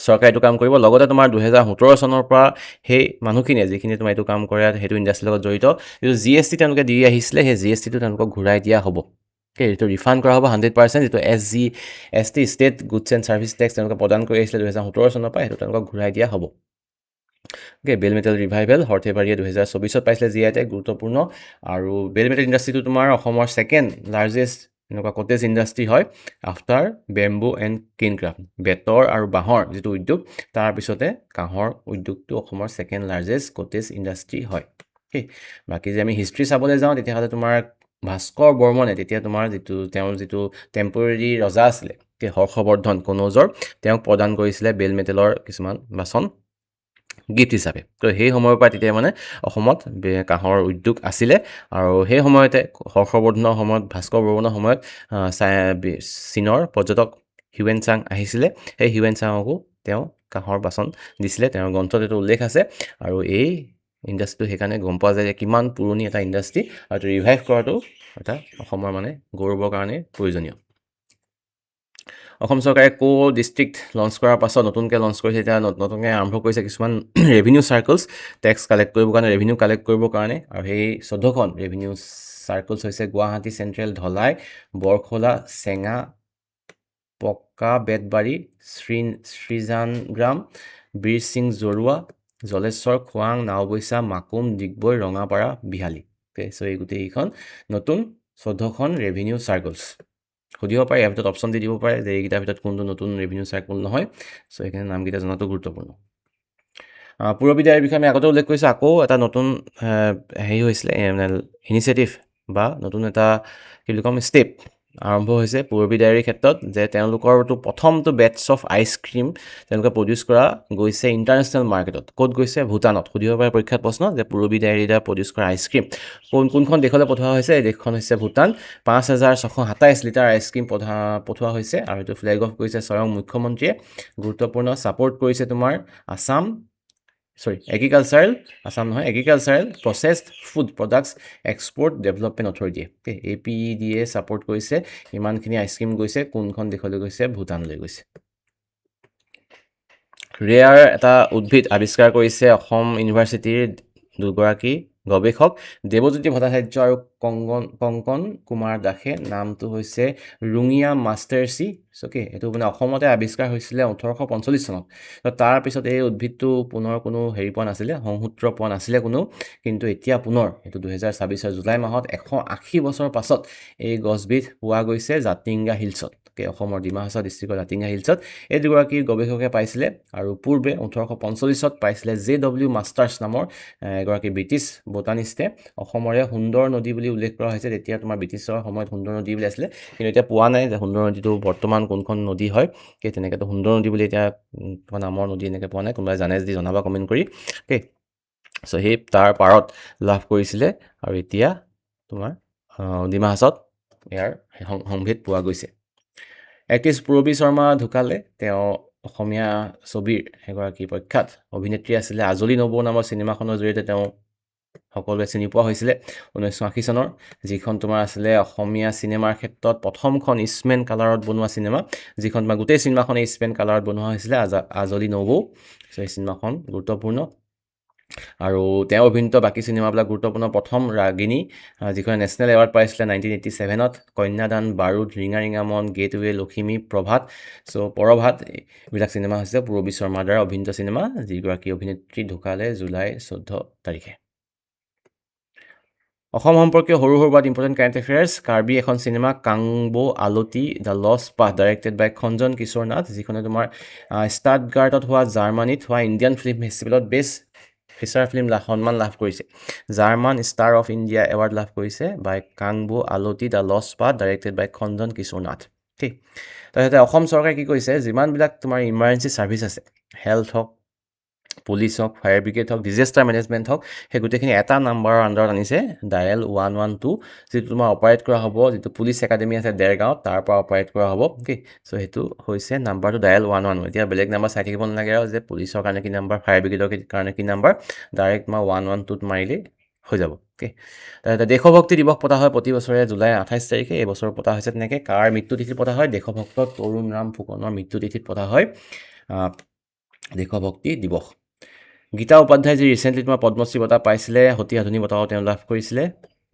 চৰকাৰে এইটো কাম কৰিব লগতে তোমাৰ 2017 চনৰ পৰা সেই মানুহখিনিয়ে যিখিনি তোমাৰ এইটো কাম কৰে সেইটো ইণ্ডাষ্ট্ৰীৰ লগত জড়িত যিটো GST তেওঁলোকে দি আহিছিলে সেই GSTটো তেওঁলোকক ঘূৰাই দিয়া হ'ব এইটো ৰিফাণ্ড কৰা হ'ব 100% যিটো SGST state goods and service tax তেওঁলোকে প্ৰদান কৰি আহিছিলে 2017 চনৰ পৰা সেইটো তেওঁলোকক ঘূৰাই দিয়া হ'ব বেল মেটেল ৰিভাইভেল সৰ্থেবাৰীয়ে 2024 পাইছিলে জি আই টেগ গুৰুত্বপূৰ্ণ আৰু বেল মেটেল ইণ্ডাষ্ট্ৰিটো তোমাৰ অসমৰ ছেকেণ্ড লাৰ্জেষ্ট এনেকুৱা কটেজ ইণ্ডাষ্ট্ৰি হয় আফটাৰ বেম্বু এণ্ড কেইনক্ৰাফ্ট বেতৰ আৰু বাঁহৰ যিটো উদ্যোগ তাৰপিছতে কাঁহৰ উদ্যোগটো অসমৰ ছেকেণ্ড লাৰ্জেষ্ট কটেজ ইণ্ডাষ্ট্ৰি হয় বাকী যে আমি হিষ্ট্ৰী চাবলৈ যাওঁ তেতিয়াহ'লে তোমাৰ ভাস্কৰ বৰ্মনে তেতিয়া তোমাৰ তেওঁৰ যিটো টেম্পৰেৰী ৰজা আছিলে হৰ্ষবৰ্ধন কনৌজৰ তেওঁক প্ৰদান কৰিছিলে বেল মেটেলৰ কিছুমান বাচন গিফ্ট হিচাপে তো সেই সময়ৰ পৰা তেতিয়া মানে অসমত কাঁহৰ উদ্যোগ আছিলে আৰু সেই সময়তে হৰ্ষবৰ্ধনৰ সময়ত ভাস্কৰ বৰ্মনৰ সময়ত চীনৰ পৰ্যটক হিউৱেন চাং আহিছিলে সেই হিউৱেন চাঙকো তেওঁ কাঁহৰ বাচন দিছিলে তেওঁৰ গ্ৰন্থত এইটো উল্লেখ আছে আৰু এই ইণ্ডাষ্ট্ৰিটো সেইকাৰণে গম পোৱা যায় যে কিমান পুৰণি এটা ইণ্ডাষ্ট্ৰি আৰু ৰিভাইভ কৰাটো এটা অসমৰ মানে গৌৰৱৰ কাৰণে প্ৰয়োজনীয় অসম চৰকাৰে ডিষ্ট্ৰিক্ট লঞ্চ কৰাৰ পাছত নতুনকৈ লঞ্চ কৰিছে এতিয়া নতুনকৈ আৰম্ভ কৰিছে কিছুমান ৰেভিনিউ চাৰ্কলছ টেক্স কালেক্ট কৰিবৰ কাৰণে ৰেভিনিউ কালেক্ট কৰিবৰ কাৰণে আৰু সেই 14খন ৰেভিনিউ চাৰ্কলছ হৈছে গুৱাহাটী চেণ্ট্ৰেল ধলাই বৰখোলা চেঙা পকা বেতবাৰী শ্ৰীজানগ্ৰাম বীৰসিং জৰুৱা জলেশ্বৰ খোৱাং নাওবৈচা মাকুম ডিগবৈ ৰঙাপাৰা বিহালী চ' এই গোটেইকেইখন নতুন 14খন ৰেভিনিউ চাৰ্কলছ সুধিব পাৰে ইয়াৰ ভিতৰত অপশ্যন দি দিব পাৰে যে এইকেইটাৰ ভিতৰত কোনটো নতুন ৰেভিনিউ চাৰ্কল নহয় চ' সেইখিনি নামকেইটা জনাটো গুৰুত্বপূৰ্ণ পূৰবী বিষয়ে আমি আগতে উল্লেখ কৰিছোঁ আকৌ এটা নতুন হেৰি হৈছিলে ইনিচিয়েটিভ বা নতুন এটা কি বুলি ক'ম ষ্টেপ আৰম্ভ হৈছে পূৰবী ডায়েৰীৰ ক্ষেত্ৰত যে তেওঁলোকৰটো প্ৰথমটো বেটছ অফ আইচক্ৰীম তেওঁলোকে প্ৰডিউচ কৰা গৈছে ইণ্টাৰনেশ্যনেল মাৰ্কেটত ক'ত গৈছে ভূটানত সুধিব পাৰে পৰীক্ষাত প্ৰশ্ন যে পূৰবী ডায়েৰীৰ দ্বাৰা প্ৰডিউচ কৰা আইচক্ৰীম কোনখন দেশলৈ পঠোৱা হৈছে এই দেশখন হৈছে ভূটান 5627 লিটাৰ আইচক্ৰীম পঠোৱা হৈছে আৰু এইটো ফ্লেগ অফ কৰিছে স্বয়ং মুখ্যমন্ত্ৰীয়ে গুৰুত্বপূৰ্ণ ছাপোৰ্ট কৰিছে তোমাৰ agricultural processed food products export development অথৰিটিয়ে APEDA ছাপোৰ্ট কৰিছে ইমানখিনি আইচক্ৰীম গৈছে কোনখন দেশলৈ গৈছে ভূটানলৈ গৈছে ৰেয়াৰ এটা উদ্ভিদ আৱিষ্কাৰ কৰিছে অসম ইউনিভাৰ্চিটিৰ দুগৰাকী গৱেষক দেৱজ্যোতি ভট্টাচাৰ্য আৰু কংকন কুমাৰ দাসে নামটো হৈছে ৰুঙিয়া মাষ্টাৰচি এইটো মানে অসমতে আৱিষ্কাৰ হৈছিলে 1845 চনত তাৰপিছত এই উদ্ভিদটো পুনৰ কোনো হেৰি পোৱা নাছিলে সংসূত্ৰ পোৱা নাছিলে কোনো কিন্তু এতিয়া পুনৰ এইটো 2026 জুলাই মাহত 180 বছৰ পাছত এই গছবিধ পোৱা গৈছে জাতিংগা হিলছত অসমৰ ডিমা হাছাও ডিষ্ট্ৰিক্টৰ জাতিংগা হিলছত এই দুগৰাকী গৱেষকে পাইছিলে আৰু পূৰ্বে 1845ত পাইছিলে JW মাষ্টাৰ্ছ নামৰ এগৰাকী ব্ৰিটিছ বটানিষ্টে অসমৰে সুন্দৰ নদী বুলি উল্লেখ কৰা হৈছে তেতিয়া তোমাৰ ব্ৰিটিছৰ সময়ত সুন্দৰ নদী বুলি আছিলে কিন্তু এতিয়া পোৱা নাই যে সুন্দৰ নদীটো বৰ্তমান কোনখন নদী হয় তেনেকৈতো সুন্দৰ নদী বুলি এতিয়া নামৰ নদী এনেকৈ পোৱা নাই কোনোবাই জানে যদি জনাবা কমেণ্ট কৰি চ' সেই তাৰ পাৰত লাভ কৰিছিলে আৰু এতিয়া তোমাৰ ডিমা হাছাওত ইয়াৰ সম্ভেদ পোৱা গৈছে এক্ট্ৰেছ পূৰবী শৰ্মা ঢুকালে তেওঁ অসমীয়া ছবিৰ এগৰাকী প্ৰখ্যাত অভিনেত্ৰী আছিলে আজলি নবৌ নামৰ চিনেমাখনৰ জৰিয়তে তেওঁ সকলোৱে চিনি পোৱা হৈছিলে 1980 চনৰ, যিখন তোমাৰ আছিলে অসমীয়া চিনেমাৰ ক্ষেত্ৰত প্ৰথমখন ইষ্টমেন কালাৰত বনোৱা চিনেমা, যিখন তোমাৰ গোটেই চিনেমাখন ইষ্টমেন কালাৰত বনোৱা হৈছিলে, আজলি নবৌ। চ' এই চিনেমাখন গুৰুত্বপূৰ্ণ। আৰু তেওঁ অভিনীত বাকী চিনেমাবিলাক গুৰুত্বপূৰ্ণ। প্ৰথম ৰাগিনী, যিখনে নেশ্যনেল এৱাৰ্ড পাইছিলে 1987ত, কন্যাদান, বাৰুদ, ৰিঙা ৰিঙা মন, গেটৱে, লখিমী, প্ৰভাত। চ' পৰভাত, এইবিলাক চিনেমা হৈছে পূৰবী শৰ্মাৰ দ্বাৰা অভিনীত চিনেমা, যিগৰাকী অভিনেত্ৰী ঢুকালে জুলাই 14 তাৰিখে। অসম সম্পৰ্কীয় সৰু সৰু but important current affairs. Karbi এখন cinema Kangbo Alti the lost path, directed by Khanjan Kishore Nath, যিখনে তোমাৰ ষ্টাটগাৰ্টত হোৱা জাৰ্মানীত হোৱা ইণ্ডিয়ান ফিল্ম ফেষ্টিভেলত বেষ্ট ফিচাৰ ফিল্ম সন্মান লাভ কৰিছে। German star of India award লাভ কৰিছে by Kangbo Alti the lost path, directed by Khanjan Kishore Nath. ঠিক, তাৰপিছতে অসম চৰকাৰে কি কৰিছে, যিমানবিলাক তোমাৰ ইমাৰ্জেঞ্চি ছাৰ্ভিচ আছে, হেল্থ হওক, পুলিচ হওক, ফায়াৰ ব্ৰিগেড হওক, ডিজাষ্টাৰ মেনেজমেণ্ট হওক, সেই গোটেইখিনি এটা নাম্বাৰৰ আণ্ডাৰত আনিছে, ডায়েল 112, যিটো তোমাৰ অপাৰেট কৰা হ'ব, যিটো পুলিচ একাডেমি আছে দেৰগাঁৱত, তাৰ পৰা অপাৰেট কৰা হ'ব। অ'কে, চ' সেইটো হৈছে নাম্বাৰটো ডায়েল 111। এতিয়া বেলেগ নাম্বাৰ চাই থাকিব নালাগে আৰু যে পুলিচৰ কাৰণে কি নাম্বাৰ, ফায়াৰ ব্ৰিগেডৰ কাৰণে কি নাম্বাৰ, ডাইৰেক্ট তোমাৰ 112ত মাৰিলেই হৈ যাব। অ'কে, তাৰপিছত দেশভক্তি দিৱস পতা হয় প্ৰতি বছৰে জুলাই 28 তাৰিখে। এইবছৰ পতা হৈছে তেনেকৈ। কাৰ মৃত্যুতিথিত পতা হয়, দেশভক্ত তৰুণ ৰাম ফুকনৰ মৃত্যুতিথিত পতা হয় দেশভক্তি দিৱস। গীতা উপাধ্যায়, যি ৰিচেণ্টলি তোমাৰ পদ্মশ্ৰী বঁটা পাইছিলে, সতী সাধনী বঁটাও তেওঁ লাভ কৰিছিলে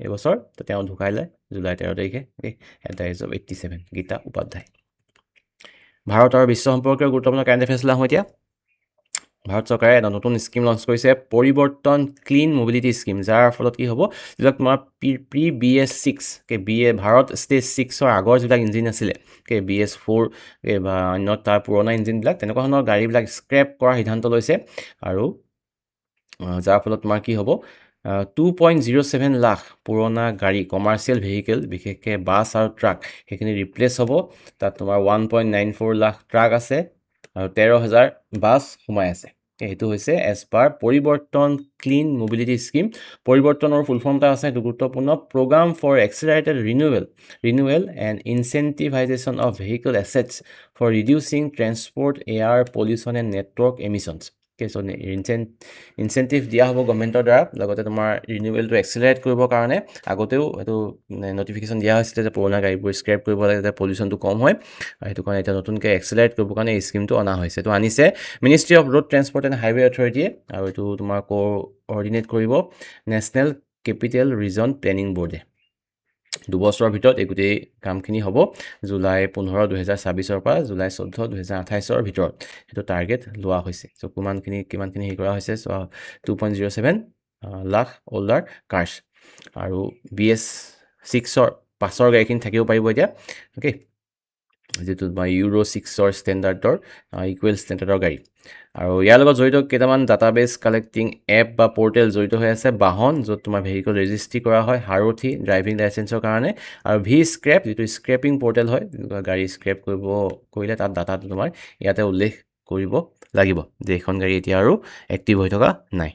এইবছৰ, তো তেওঁ ঢুকাইলে জুলাই 13 তাৰিখে, at the age of 87, Geeta Upadhyay. Bharat আৰু বিশ্ব সম্পৰ্কীয় গুৰুত্বপূৰ্ণ কাৰেণ্ট এফেয়াৰ্ছ লাভ এতিয়া। ভাৰত চৰকাৰে এটা নতুন স্কিম লঞ্চ কৰিছে, পৰিৱৰ্তন ক্লিন মবিলিটি স্কিম, যাৰ ফলত কি হ'ব, যিবিলাক তোমাৰ প্ৰি BS6, ভাৰত ষ্টেজ 6ৰ আগৰ যিবিলাক ইঞ্জিন আছিলে, BS4 বা অন্য তাৰ পুৰণা ইঞ্জিনবিলাক, তেনেকুৱা ধৰণৰ গাড়ীবিলাক স্ক্ৰেপ কৰাৰ সিদ্ধান্ত লৈছে। আৰু যাৰ ফলত তোমাৰ কি হ'ব, 2.07 লাখ পুৰণা গাড়ী, কমাৰ্চিয়েল ভেহিকেল, বিশেষকৈ বাছ আৰু ট্ৰাক, সেইখিনি ৰিপ্লেচ হ'ব। তাত তোমাৰ 1.94 লাখ ট্ৰাক আছে আৰু 13,000 বাছ সোমাই আছে। এইটো হৈছে এজ পাৰ পৰিৱৰ্তন ক্লিন মবিলিটি স্কিম। পৰিৱৰ্তনৰ ফুল ফৰ্ম এটা আছে, সেইটো গুৰুত্বপূৰ্ণ, program for accelerated renewable and incentivization of vehicle assets for reducing transport air pollution and network emissions. So' incentive দিয়া হ'ব গভৰ্ণমেণ্টৰ দ্বাৰা, লগতে তোমাৰ ৰিনিউৱেলটো এক্সিলাৰেট কৰিবৰ কাৰণে আগতেও এইটো নটিফিকেশ্যন দিয়া হৈছিলে যে পুৰণা গাড়ীবোৰ স্ক্ৰেপ কৰিব লাগে যাতে পলিউশ্যনটো কম হয়, আৰু সেইটো কাৰণে এতিয়া নতুনকৈ এক্সিলাৰেট কৰিবৰ কাৰণে এই স্কিমটো অনা হৈছে। এইটো আনিছে ministry of road transport and highway অথৰিটিয়ে, আৰু এইটো তোমাৰ কোঅৰ্ডিনেট কৰিব নেশ্যনেল কেপিটেল ৰিজন প্লেনিং বৰ্ডে। 2 বছৰৰ ভিতৰত এই গোটেই কামখিনি হ'ব, জুলাই 15, 2024 পৰা জুলাই 14, 2028 ভিতৰত সেইটো টাৰ্গেট লোৱা হৈছে। চ' কিমানখিনি হেৰি কৰা হৈছে, চ' 2.07 লাখ অল্ডাৰ কাৰ্ছ, আৰু BS6ৰ পাছৰ গাড়ীখিনি থাকিব পাৰিব এতিয়া। অ'কে, যিটো তোমাৰ ইউৰো 6ৰ ষ্টেণ্ডাৰ্ডৰ ইকুৱেল ষ্টেণ্ডাৰ্ডৰ গাড়ী। আৰু ইয়াৰ লগত জড়িত কেইটামান ডাটাবেছ কালেক্টিং এপ বা পৰ্টেল জড়িত হৈ আছে, বাহন, য'ত তোমাৰ ভেহিকেল ৰেজিষ্ট্ৰি কৰা হয়, সাৰথি, ড্ৰাইভিং লাইচেঞ্চৰ কাৰণে, আৰু স্ক্ৰেপ, যিটো স্ক্ৰেপিং পৰ্টেল হয়, গাড়ী স্ক্ৰেপ কৰিলে তাত ডাটাটো তোমাৰ ইয়াতে উল্লেখ কৰিব লাগিব যে এইখন গাড়ী এতিয়া আৰু এক্টিভ হৈ থকা নাই।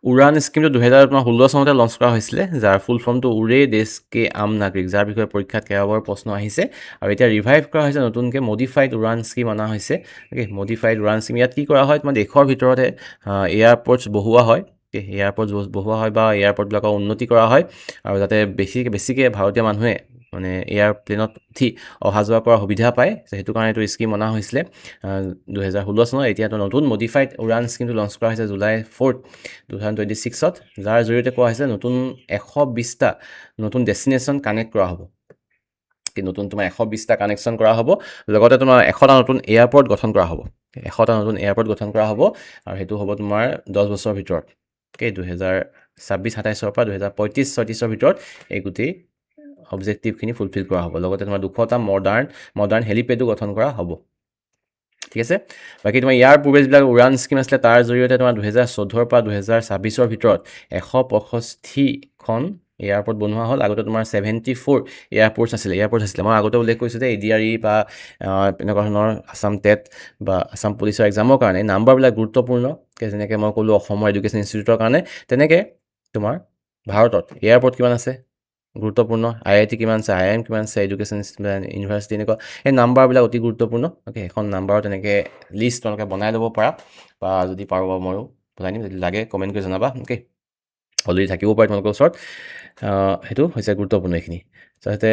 উড়ান স্কিমটো 2016 চনতে লঞ্চ কৰা হৈছিলে, যাৰ ফুল ফৰ্মটো উৰে দেশ কে আম নাগৰিক, যাৰ বিষয়ে পৰীক্ষাত কেইবাবাৰ প্ৰশ্ন আহিছে, আৰু এতিয়া ৰিভাইভ কৰা হৈছে, নতুনকৈ মডিফাইড উড়ান স্কিম অনা হৈছে। অ'কে, মডিফাইড উড়ান স্কিম, ইয়াত কি কৰা হয়, তোমাৰ দেশৰ ভিতৰতে এয়াৰপৰ্টছ বহোৱা হয়, বা এয়াৰপৰ্টবিলাকৰ উন্নতি কৰা হয়, আৰু যাতে বেছিকৈ ভাৰতীয় মানুহে মানে এয়াৰপ্লেনত উঠি অহা যোৱা কৰাৰ সুবিধা পায়, সেইটো কাৰণে এইটো স্কিম অনা হৈছিলে 2016 চনত। এতিয়াতো নতুন মডিফাইড উড়ান স্কিমটো লঞ্চ কৰা হৈছে জুলাই 4, 2026ত, যাৰ জৰিয়তে কোৱা হৈছে নতুন 120টা নতুন ডেষ্টিনেশ্যন কানেক্ট কৰা হ'ব। নতুন তোমাৰ 120টা কানেকশ্যন কৰা হ'ব, লগতে তোমাৰ 100টা নতুন এয়াৰপৰ্ট গঠন কৰা হ'ব। 100টা নতুন এয়াৰপৰ্ট গঠন কৰা হ'ব, আৰু সেইটো হ'ব তোমাৰ 10 বছৰৰ ভিতৰত। 2026-27 পৰা 2035-36 ভিতৰত এই গোটেই অবজেক্টিভখিনি ফুলফিল কৰা হ'ব। লগতে তোমাৰ 200টা মডাৰ্ণ হেলিপেডো গঠন কৰা হ'ব। ঠিক আছে, বাকী তোমাৰ ইয়াৰ পূৰ্বে যিবিলাক উড়ান স্কিম আছিলে, তাৰ জৰিয়তে তোমাৰ 2014 পৰা 2026 ভিতৰত 165খন এয়াৰপৰ্ট বনোৱা হ'ল। আগতে তোমাৰ 74 এয়াৰপৰ্টছ আছিলে। মই আগতে উল্লেখ কৰিছোঁ যে ADRE বা এনেকুৱা ধৰণৰ আছাম টেট বা আছাম পুলিচৰ এক্সামৰ কাৰণে নাম্বাৰবিলাক গুৰুত্বপূৰ্ণ, যেনেকৈ মই ক'লোঁ অসমৰ এডুকেশ্যন ইনষ্টিটিউটৰ কাৰণে, তেনেকৈ তোমাৰ ভাৰতত এয়াৰপৰ্ট কিমান আছে গুৰুত্বপূৰ্ণ, IIT কিমান আছে, IIM কিমান আছে, এডুকেশ্যন ইউনিভাৰ্চিটি, এনেকুৱা এই নাম্বাৰবিলাক অতি গুৰুত্বপূৰ্ণ। অ'কে, এখন নাম্বাৰো তেনেকৈ লিষ্ট তোমালোকে বনাই ল'ব পাৰা, বা যদি পাৰোঁ ময়ো বুজাই দিম, যদি লাগে কমেণ্ট কৰি জনাবা। অ'কে, অলৰেডি থাকিব পাৰে তোমালোকৰ ওচৰত, সেইটো হৈছে গুৰুত্বপূৰ্ণ এইখিনি। তাৰপিছতে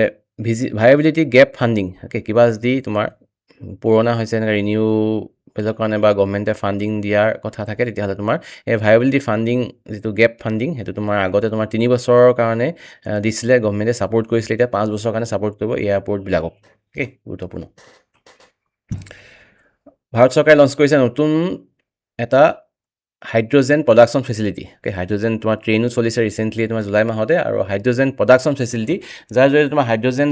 ভায়াবিলিটি গেপ ফাণ্ডিং, অ'কে, কিবা যদি তোমাৰ পুৰণা হৈছে এনেকৈ ৰিনিউৱেলৰ কাৰণে বা গভৰ্ণমেণ্টে ফাণ্ডিং দিয়াৰ কথা থাকে, তেতিয়াহ'লে তোমাৰ এই ভায়াবিলিটি ফাণ্ডিং যিটো গেপ ফাণ্ডিং, সেইটো তোমাৰ আগতে তোমাৰ 3 বছৰৰ কাৰণে দিছিলে, গভৰ্ণমেণ্টে ছাপোৰ্ট কৰিছিলে, এতিয়া 5 বছৰৰ কাৰণে ছাপোৰ্ট কৰিব এয়াৰপৰ্টবিলাকক। অ'কে, গুৰুত্বপূৰ্ণ। ভাৰত চৰকাৰে লঞ্চ কৰিছে নতুন এটা hydrogen production facility. Okay, hydrogen তোমাৰ ট্ৰেইনো চলিছে ৰিচেণ্টলি তোমাৰ জুলাই মাহতে, আৰু হাইড্ৰজেন প্ৰডাকশ্যন ফেচিলিটি, যাৰ জৰিয়তে তোমাৰ হাইড্ৰজেন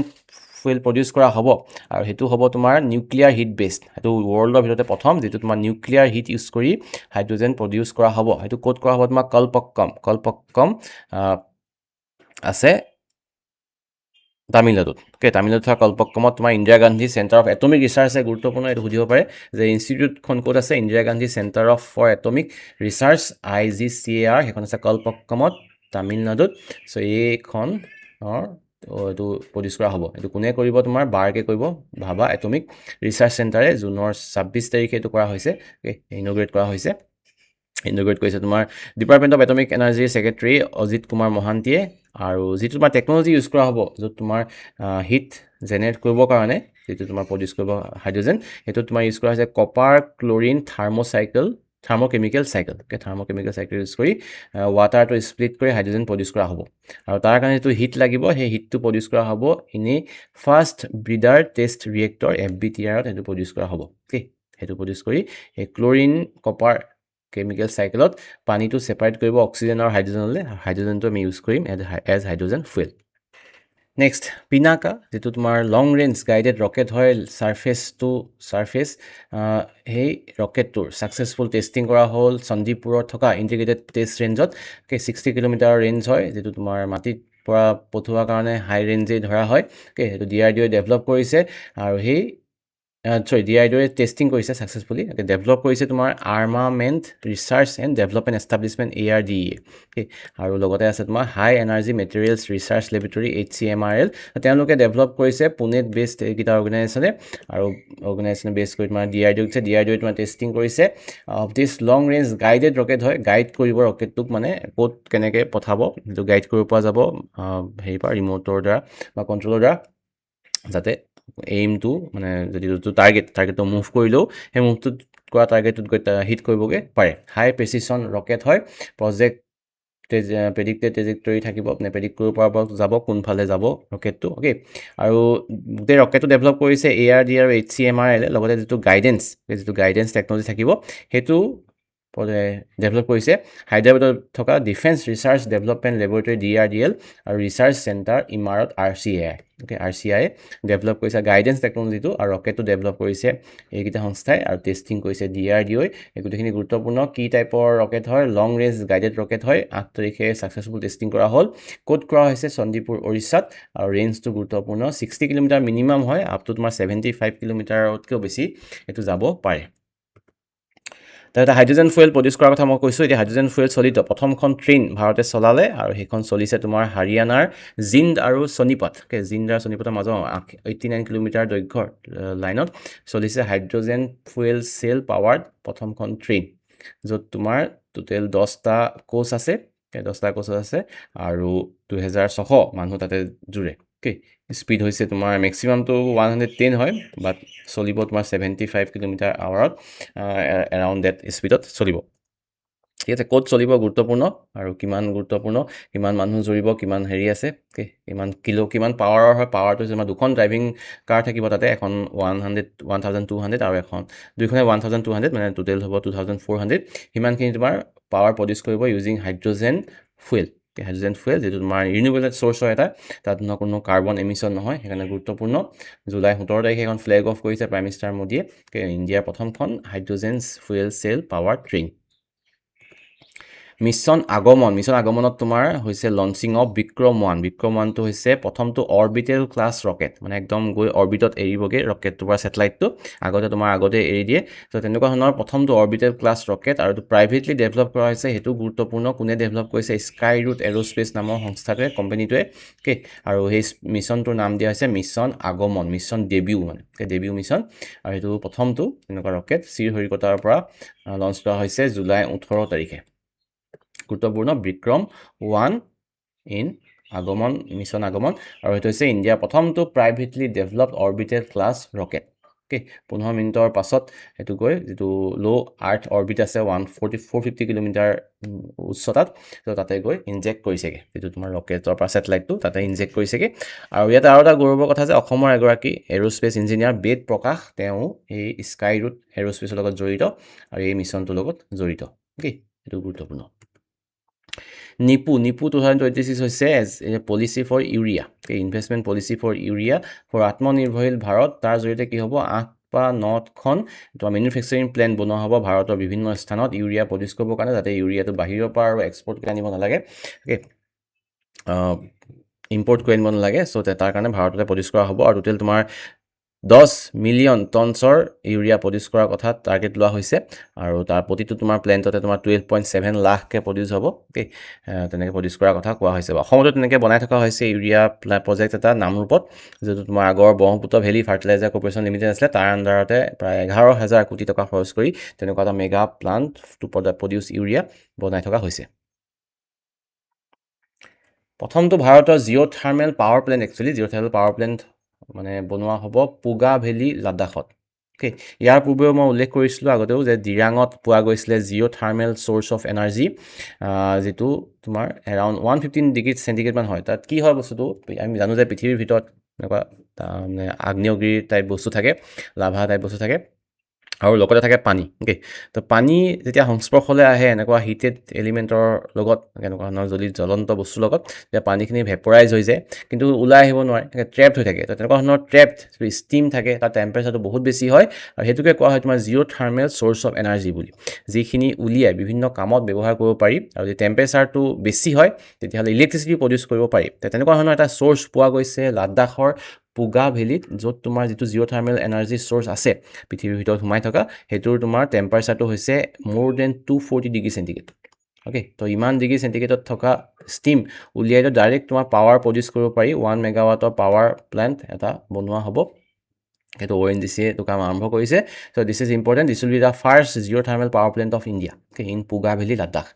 ফুৱেল প্ৰডিউচ কৰা হ'ব, আৰু সেইটো হ'ব তোমাৰ নিউক্লিয়াৰ হিট বেছড। সেইটো ৱৰ্ল্ডৰ ভিতৰতে প্ৰথম যিটো তোমাৰ নিউক্লিয়াৰ হিট ইউজ কৰি হাইড্ৰজেন প্ৰডিউচ কৰা হ'ব। সেইটো ক'ত কৰা হ'ব? তোমাৰ কলপক্কম আছে তামিলনাডুত। অ'কে, তামিলনাডুত থকা কলপক্কমত তোমাৰ Indira Gandhi centre of atomic research, গুৰুত্বপূৰ্ণ, এইটো সুধিব পাৰে যে ইনষ্টিটিউটখন ক'ত আছে? Indira Gandhi centre for atomic research, IGCAR, সেইখন আছে কলপক্কমত, তামিলনাডুত। চ' এইখনৰ এইটো প্ৰডিউচ কৰা হ'ব। এইটো কোনে কৰিব? তোমাৰ বাৰ্কে কৰিব, ভাবা এটমিক ৰিচাৰ্চ চেণ্টাৰে। জুনৰ 26 তাৰিখে এইটো কৰা হৈছে, ইনগ্ৰেট কৰা হৈছে। ইনগ্ৰেট কৰিছে তোমাৰ ডিপাৰ্টমেণ্ট অফ এটমিক এনাৰ্জিৰ ছেক্ৰেটেৰী অজিত কুমাৰ মহান্তিয়ে। আৰু যিটো তোমাৰ টেকন'লজি ইউজ কৰা হ'ব, য'ত তোমাৰ হিট জেনেৰেট কৰিবৰ কাৰণে, যিটো তোমাৰ প্ৰডিউচ কৰিব হাইড্ৰজেন, সেইটো তোমাৰ ইউজ কৰা হৈছে copper chlorine thermochemical cycle. Thermochemical cycle use কৰি ৱাটাৰটো স্প্লিট কৰি হাইড্ৰজেন প্ৰডিউচ কৰা হ'ব। আৰু তাৰ কাৰণে যিটো হিট লাগিব, সেই হিটটো প্ৰডিউচ কৰা হ'ব এনেই first breeder test reactor FBTR সেইটো প্ৰডিউচ কৰা হ'ব। অ'কে, সেইটো প্ৰডিউচ কৰি এই ক্লৰিন কপাৰ কেমিকেল চাইকেলত পানীটো ছেপাৰেট কৰিব অক্সিজেন আৰু হাইড্ৰজেনলৈ, হাইড্ৰজেনটো আমি ইউজ কৰিম as hydrogen fuel. Next, Pinaka, যিটো তোমাৰ লং ৰেঞ্জ গাইডেড ৰকেট হয়, ছাৰফেচ টু ছাৰফেচ। সেই ৰকেটটোৰ ছাকচেছফুল টেষ্টিং কৰা হ'ল চণ্ডীপুৰত থকা ইণ্টিগ্ৰেটেড টেষ্ট ৰেঞ্জত। 60 কিলোমিটাৰ ৰেঞ্জ হয়, যিটো তোমাৰ মাটিত পৰা পঠোৱাৰ কাৰণে হাই ৰেঞ্জেই ধৰা হয়। সেইটো DRDOয়ে ডেভেলপ কৰিছে, আৰু সেই DRDOয়ে টেষ্টিং কৰিছে ছাকচেছফুলি। ডেভেলপ কৰিছে তোমাৰ armament research and development establishment ARDE। আৰু লগতে আছে তোমাৰ high energy materials research laboratory HCMRL। তেওঁলোকে ডেভেলপ কৰিছে পুনেত বেছড এইকেইটা অৰ্গেনাইজেশ্যনে, আৰু অৰ্গেনাইজেশ্যনে বেছ কৰি তোমাৰ DRDO দিছে। DRDOয়ে তোমাৰ টেষ্টিং কৰিছে of this long range guided rocket হয়, গাইড কৰিব ৰকেটটোক, মানে ক'ত কেনেকৈ পঠাব সেইটো গাইড কৰিব পৰা যাব হেৰিৰ পৰা, ৰিম'টৰ দ্বাৰা বা কণ্ট্ৰলৰ দ্বাৰা, যাতে এইমটো মানে যদি টাৰ্গেটটো মুভ কৰিলেও সেই মুভটোত কৰা টাৰ্গেটটোত গৈ হিট কৰিবগৈ পাৰে। হাই প্ৰেচিছন ৰকেট হয়, প্ৰেডিক্টেড ট্ৰেজেক্টৰী থাকিব, মানে প্ৰেডিক্ট কৰিব পৰা যাব কোনফালে যাব ৰকেটটো। অ'কে, আৰু গোটেই ৰকেটটো ডেভেলপ কৰিছে ARDE আৰু HCMRL, লগতে যিটো গাইডেন্স টেকন'লজি থাকিব, সেইটো ডেভেলপ কৰিছে হায়দৰাবাদত থকা defence research development laboratory DRDL আৰু research centre Imarat RCAI। Okay, RCAI develop কৰিছে গাইডেন্স টেকন'লজিটো, আৰু ৰকেটটো ডেভেলপ কৰিছে এইকেইটা সংস্থাই, আৰু টেষ্টিং কৰিছে DRDOয়ে। এই গোটেইখিনি গুৰুত্বপূৰ্ণ। কি টাইপৰ ৰকেট হয়? লং ৰেঞ্জ গাইডেড ৰকেট হয়। 8 তাৰিখে ছাকচেছফুল টেষ্টিং কৰা হ'ল। ক'ত কৰা হৈছে? চণ্ডীপুৰ, উৰিষ্যাত। আৰু ৰেঞ্জটো গুৰুত্বপূৰ্ণ, 60 কিলোমিটাৰ মিনিমাম হয়, আপ টু তোমাৰ 75 কিলোমিটাৰতকৈও বেছি এইটো যাব পাৰে। তাৰপিছত হাইড্ৰজেন ফুৱেল প্ৰডিউচ কৰাৰ কথা মই কৈছোঁ। এতিয়া হাইড্ৰজেন ফুৱেল চলিত প্ৰথমখন ট্ৰেইন ভাৰতে চলালে, আৰু সেইখন চলিছে তোমাৰ হাৰিয়ানাৰ জিন্দ আৰু চনিপত। জিন্দ আৰু চনিপতৰ মাজত 89 কিলোমিটাৰ দৈৰ্ঘ্যৰ লাইনত চলিছে হাইড্ৰজেন ফুৱেল চেল পাৱাৰ্ড প্ৰথমখন ট্ৰেইন, য'ত তোমাৰ টোটেল 10টা কোচ আছে, 10টা কোচ আছে, আৰু 2600 মানুহ তাতে জুৰে। অ'কে, স্পীড হৈছে তোমাৰ মেক্সিমামটো 110 হয়, বাট চলিব তোমাৰ 75 কিলোমিটাৰ আৱাৰত, এৰাউণ্ড ডেট স্পীডত চলিব। ঠিক আছে, ক'ত চলিব গুৰুত্বপূৰ্ণ, আৰু কিমান গুৰুত্বপূৰ্ণ, কিমান মানুহ জুৰিব, কিমান হেৰি আছে, কিমান পাৱাৰৰ হয়। পাৱাৰটো তোমাৰ দুখন ড্ৰাইভিং কাৰ থাকিব তাতে, এখন 1200 আৰু এখন দুইখনে 1200, মানে টোটেল হ'ব 2400। সিমানখিনি তোমাৰ পাৱাৰ প্ৰডিউচ কৰিব ইউজিং হাইড্ৰজেন ফুৱেল। যিটো তোমাৰ ৰিনিউৱেবল চ'ৰ্চ হয় এটা, তাত কোনো কাৰ্বন এমিশ্যন নহয়, সেইকাৰণে গুৰুত্বপূৰ্ণ। জুলাই 17 তাৰিখে এখন ফ্লেগ অফ কৰিছে প্ৰাইম মিনিষ্টাৰ মোদীয়ে, ইণ্ডিয়াৰ প্ৰথমখন hydrogen fuel cell power train. Mission আগমনত তোমাৰ হৈছে লঞ্চিং অফ বিক্ৰম 1 টো হৈছে প্ৰথমটো অৰবিটেল ক্লাছ ৰকেট মানে একদম গৈ অৰবিটত এৰিবগে ৰকেটটোৰ পৰা ছেটেলাইটটো আগতে এৰি দিয়ে তো তেনেকুৱা ধৰণৰ প্ৰথমটো অৰবিটেল ক্লাছ ৰকেট আৰু প্ৰাইভেটলি ডেভেলপ কৰা হৈছে সেইটো গুৰুত্বপূৰ্ণ কোনে ডেভেলপ কৰিছে স্কাই ৰুট এৰোস্পেচ নামৰ সংস্থাটোৱে কোম্পানীটোৱে অ'কে আৰু সেই মিছনটোৰ নাম দিয়া হৈছে মিছন আগমন মিছন ডেবিউ মানে ডেবিউ মিছন আৰু সেইটো প্ৰথমটো এনেকুৱা ৰকেট শ্ৰীহৰিকোটাৰ পৰা লঞ্চ কৰা হৈছে জুলাই 18 তাৰিখে গুৰুত্বপূৰ্ণ বিক্ৰম 1 ইন মিছন আগমন আৰু সেইটো হৈছে ইণ্ডিয়াৰ প্ৰথমটো privately developed orbital class rocket okay 15 মিনিটৰ পাছত সেইটো গৈ যিটো ল' আৰ্থ অৰবিট আছে 450 কিলোমিটাৰ উচ্চতাত তো তাতে গৈ ইনজেক্ট কৰিছেগৈ যিটো তোমাৰ ৰকেটৰ পৰা ছেটেলাইটটো তাতে ইনজেক্ট কৰিছেগৈ আৰু ইয়াত আৰু এটা গৌৰৱৰ কথা যে অসমৰ এগৰাকী এৰোস্পেচ ইঞ্জিনিয়াৰ বেদ প্ৰকাশ তেওঁ এই স্কাই ৰুট এৰোস্পেচৰ লগত জড়িত আৰু এই মিছনটোৰ লগত জড়িত অ'কে এইটো গুৰুত্বপূৰ্ণ নিপু 2026 হৈছে policy for urea investment policy for urea for আত্মনিৰ্ভৰশীল ভাৰত তাৰ জৰিয়তে কি হ'ব 8 বা 9খন তোমাৰ মেনুফেকচাৰিং প্লেণ্ট বনোৱা হ'ব ভাৰতৰ বিভিন্ন স্থানত ইউৰিয়া প্ৰডিউচ কৰিবৰ কাৰণে যাতে ইউৰিয়াটো বাহিৰৰ পৰা আৰু এক্সপৰ্ট কৰি আনিব নালাগে অ'কে ইম্পৰ্ট কৰি আনিব নালাগে চ' তাৰ কাৰণে ভাৰততে প্ৰডিউচ কৰা হ'ব আৰু টোটেল তোমাৰ 10 মিলিয়ন টনছৰ ইউৰিয়া প্ৰডিউচ কৰাৰ কথা টাৰ্গেট লোৱা হৈছে আৰু তাৰ প্ৰতিটো তোমাৰ প্লেণ্টতে তোমাৰ 12.7 লাখকে প্ৰডিউচ হ'ব অ'কে তেনেকৈ প্ৰডিউচ কৰাৰ কথা কোৱা হৈছে অসমতো তেনেকৈ বনাই থকা হৈছে ইউৰিয়া প্ৰজেক্ট এটা নামৰূপত যিটো তোমাৰ আগৰ Brahmaputra valley fertilizer corporation limited আছিলে তাৰ আণ্ডাৰতে প্ৰায় 11,000 কোটি টকা খৰচ কৰি তেনেকুৱা এটা mega plant to produce urea বনাই থকা হৈছে প্ৰথমটো ভাৰতৰ জিঅ' থাৰ্মেল পাৱাৰ প্লেণ্ট মানে বনোৱা হ'ব পুগা ভেলী লাডাখত অ'কে ইয়াৰ পূৰ্বেও মই উল্লেখ কৰিছিলোঁ আগতেও যে দিৰাঙত পোৱা গৈছিলে Jio' thermal source of energy যিটো তোমাৰ এৰাউণ্ড 115 ডিগ্ৰী চেণ্টিগ্ৰেডমান হয় তাত কি হয় বস্তুটো আমি জানো যে পৃথিৱীৰ ভিতৰত এনেকুৱা মানে আগ্নেয়গিৰি টাইপ বস্তু থাকে লাভা টাইপ বস্তু থাকে আৰু লগতে থাকে পানী অ'কে তো পানী যেতিয়া সংস্পৰ্শলৈ আহে এনেকুৱা হিটেড এলিমেণ্টৰ লগত এনেকুৱা ধৰণৰ জ্বলন্ত বস্তুৰ লগত তেতিয়া পানীখিনি ভেপৰাইজ হৈ যায় কিন্তু ওলাই আহিব নোৱাৰে ট্ৰেপড হৈ থাকে তো তেনেকুৱা ধৰণৰ ট্ৰেপড ষ্টিম থাকে তাৰ টেম্পাৰেচাৰটো বহুত বেছি হয় আৰু সেইটোকে কোৱা হয় তোমাৰ Jio' thermal source of energy বুলি যিখিনি উলিয়াই বিভিন্ন কামত ব্যৱহাৰ কৰিব পাৰি আৰু যদি টেম্পাৰেচাৰটো বেছি হয় তেতিয়াহ'লে ইলেক্ট্ৰিচিটি প্ৰডিউচ কৰিব পাৰি তেনেকুৱা ধৰণৰ এটা চ'ৰ্চ পোৱা গৈছে লাডাখৰ পুগা ভেলীত য'ত তোমাৰ যিটো জিঅ' থাৰ্মেল এনাৰ্জি চ'ৰ্চ আছে পৃথিৱীৰ ভিতৰত সোমাই থকা সেইটোৰ তোমাৰ টেম্পাৰেচাৰটো হৈছে মোৰ দেন 240 ডিগ্ৰী চেণ্টিগ্ৰেড অ'কে তো ইমান ডিগ্ৰী চেণ্টিগ্ৰেডত থকা ষ্টিম উলিয়াইতো ডাইৰেক্ট তোমাৰ পাৱাৰ প্ৰডিউচ কৰিব পাৰি 1 মেগাৱাটৰ পাৱাৰ প্লেণ্ট এটা বনোৱা হ'ব সেইটো ONGC এইটো কাম আৰম্ভ কৰিছে so' this is important this will be the first geothermal power plant of India in Puga valley Ladakh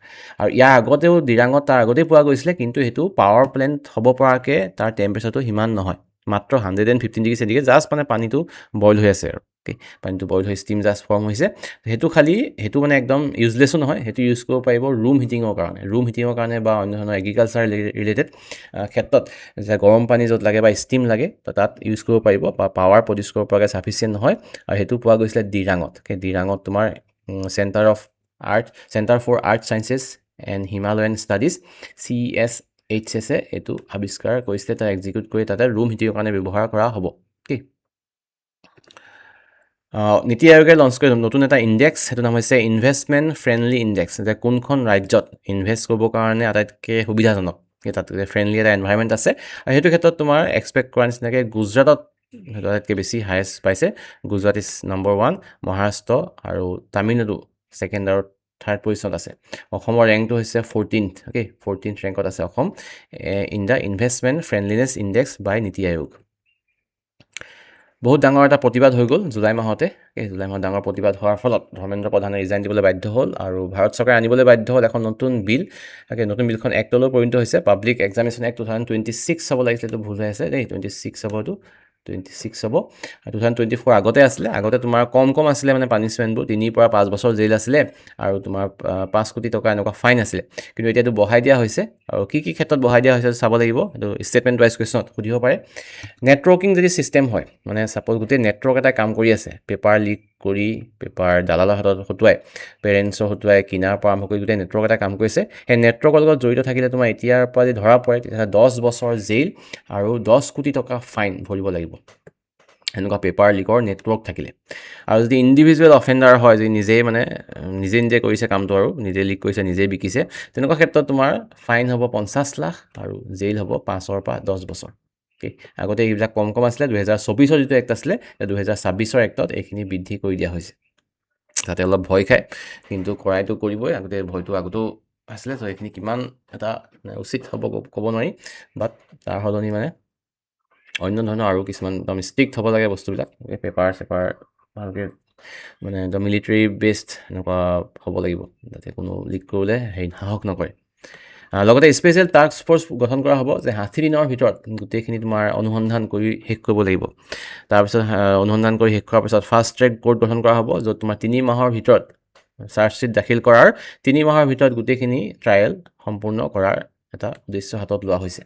আৰু ইয়াৰ আগতেও দিৰাঙত তাৰ আগতেই পোৱা গৈছিলে কিন্তু সেইটো পাৱাৰ প্লেণ্ট হ'ব পৰাকৈ তাৰ টেম্পাৰেচাৰটো সিমান নহয় মাত্ৰ 115 ডিগ্ৰী চেণ্টিগ্ৰেড জাষ্ট মানে পানীটো বইল হৈ আছে আৰু অ'কে পানীটো বইল হৈ ষ্টিম জাষ্ট ফৰ্ম হৈছে সেইটো মানে একদম ইউজলেছো নহয় সেইটো ইউজ কৰিব পাৰিব ৰুম হিটিঙৰ কাৰণে বা অন্য ধৰণৰ এগ্ৰিকালচাৰ ৰিলেটেড ক্ষেত্ৰত যে গৰম পানী য'ত লাগে বা ষ্টিম লাগে তো তাত ইউজ কৰিব পাৰিব বা পাৱাৰ প্ৰডিউচ কৰিব পৰাকৈ ছাফিচিয়েণ্ট নহয় আৰু সেইটো পোৱা গৈছিলে দিৰাঙত তোমাৰ centre for earth sciences and Himalayan studies CSHS এইটো আৱিষ্কাৰ কৰিছিলে তাত এক্সিকিউট কৰি তাতে ৰুম হিটিঙৰ কাৰণে ব্যৱহাৰ কৰা হ'ব অ'কে নীতি আয়োগে লঞ্চ কৰি নতুন এটা ইণ্ডেক্স সেইটো নাম হৈছে ইনভেষ্টমেণ্ট ফ্ৰেণ্ডলি ইণ্ডেক্স যে কোনখন ৰাজ্যত ইনভেষ্ট কৰিবৰ কাৰণে আটাইতকৈ সুবিধাজনক তাত ফ্ৰেণ্ডলি এটা এনভাইৰমেণ্ট আছে আৰু সেইটো ক্ষেত্ৰত তোমাৰ এক্সপেক্ট কৰা নিচিনাকৈ গুজৰাটত আটাইতকৈ বেছি হায়েষ্ট পাইছে গুজৰাট ইজ নম্বৰ 1 মহাৰাষ্ট্ৰ আৰু তামিলনাডু ছেকেণ্ড আৰু থাৰ্ড পজিশ্যনত আছে অসমৰ ৰেংকটো হৈছে 14th অ'কে 14th ৰেংকত আছে Assam in the investment friendliness index by NITI Aayog বহুত ডাঙৰ এটা প্ৰতিবাদ হৈ গ'ল জুলাই মাহত ডাঙৰ প্ৰতিবাদ হোৱাৰ ফলত ধৰ্মেন্দ্ৰ প্ৰধানে ৰিজাইন দিবলৈ বাধ্য হ'ল আৰু ভাৰত চৰকাৰে আনিবলৈ বাধ্য হ'ল এখন নতুন বিলখন এক্টলৈ পৰিণত হৈছে পাব্লিক এক্সামিনেশ্যন এক্ট 2026 হ'ব লাগিছিলে এইটো ভুল হৈ আছে দেই 26 হ'ব এইটো 26 হ'ব 2024 আগতে তোমাৰ কম আছিলে মানে পানিছমেণ্টবোৰ 3 পৰা 5 বছৰ জেইল আছিলে আৰু তোমাৰ 5 কোটি টকা এনেকুৱা ফাইন আছিলে কিন্তু এতিয়াটো বঢ়াই দিয়া হৈছে আৰু কি ক্ষেত্ৰত বঢ়াই দিয়া হৈছে চাব লাগিব এইটো ষ্টেটমেণ্ট ৱাইজ কুৱেশ্যনত সুধিব পাৰে নেটৱৰ্কিং যদি ছিষ্টেম হয় মানে ছাপ'জ গোটেই নেটৱৰ্ক এটা কাম কৰি আছে পেপাৰ লিক কৰি পেপাৰ দালালৰ হাতত হতুৱাই পেৰেণ্টছৰ হতুৱাই কিনাৰ পৰা আৰম্ভ কৰি গোটেই নেটৱৰ্ক এটা কাম কৰিছে সেই নেটৱৰ্কৰ লগত জড়িত থাকিলে তোমাৰ এতিয়াৰ পৰা যদি ধৰা পৰে তেতিয়াহ'লে 10 বছৰ জেইল আৰু 10 কোটি টকা ফাইন ভৰিব লাগিব এনেকুৱা পেপাৰ লিকৰ নেটৱৰ্ক থাকিলে আৰু যদি ইণ্ডিভিজুৱেল অফেণ্ডাৰ হয় যদি নিজেই মানে নিজে কৰিছে কামটো আৰু নিজে লিক কৰিছে নিজেই বিকিছে তেনেকুৱা ক্ষেত্ৰত তোমাৰ ফাইন হ'ব 50 লাখ আৰু জেইল হ'ব 5ৰ পৰা 10 বছৰ অ'কে আগতে এইবিলাক কম আছিলে 2024ৰ যিটো এক্ট আছিলে 2026ৰ এক্টত এইখিনি বৃদ্ধি কৰি দিয়া হৈছে যাতে অলপ ভয় খায় কিন্তু কৰাইতো কৰিবই আগতে ভয়টো আগতেও আছিলে তো এইখিনি কিমান এটা উচিত হ'ব ক'ব নোৱাৰি বাট তাৰ সলনি মানে অন্য ধৰণৰ আৰু কিছুমান একদম ষ্ট্ৰিক্ট হ'ব লাগে বস্তুবিলাক পেপাৰ চেপাৰ ভালকৈ মানে একদম মিলিটাৰী বেছড এনেকুৱা হ'ব লাগিব যাতে কোনো লিক কৰিলে সাহস নকৰে লগতে স্পেচিয়েল টাস্ক ফ'ৰ্চ গঠন কৰা হ'ব যে 60 দিনৰ ভিতৰত গোটেইখিনি তোমাৰ অনুসন্ধান কৰি শেষ কৰিব লাগিব তাৰপিছত অনুসন্ধান কৰি শেষ কৰাৰ পিছত ফাষ্ট ট্ৰেক কোৰ্ট গঠন কৰা হ'ব য'ত তোমাৰ 3 মাহৰ ভিতৰত চাৰ্জশ্বীট দাখিল কৰাৰ 3 মাহৰ ভিতৰত গোটেইখিনি ট্ৰায়েল সম্পূৰ্ণ কৰাৰ এটা উদ্দেশ্য হাতত লোৱা হৈছে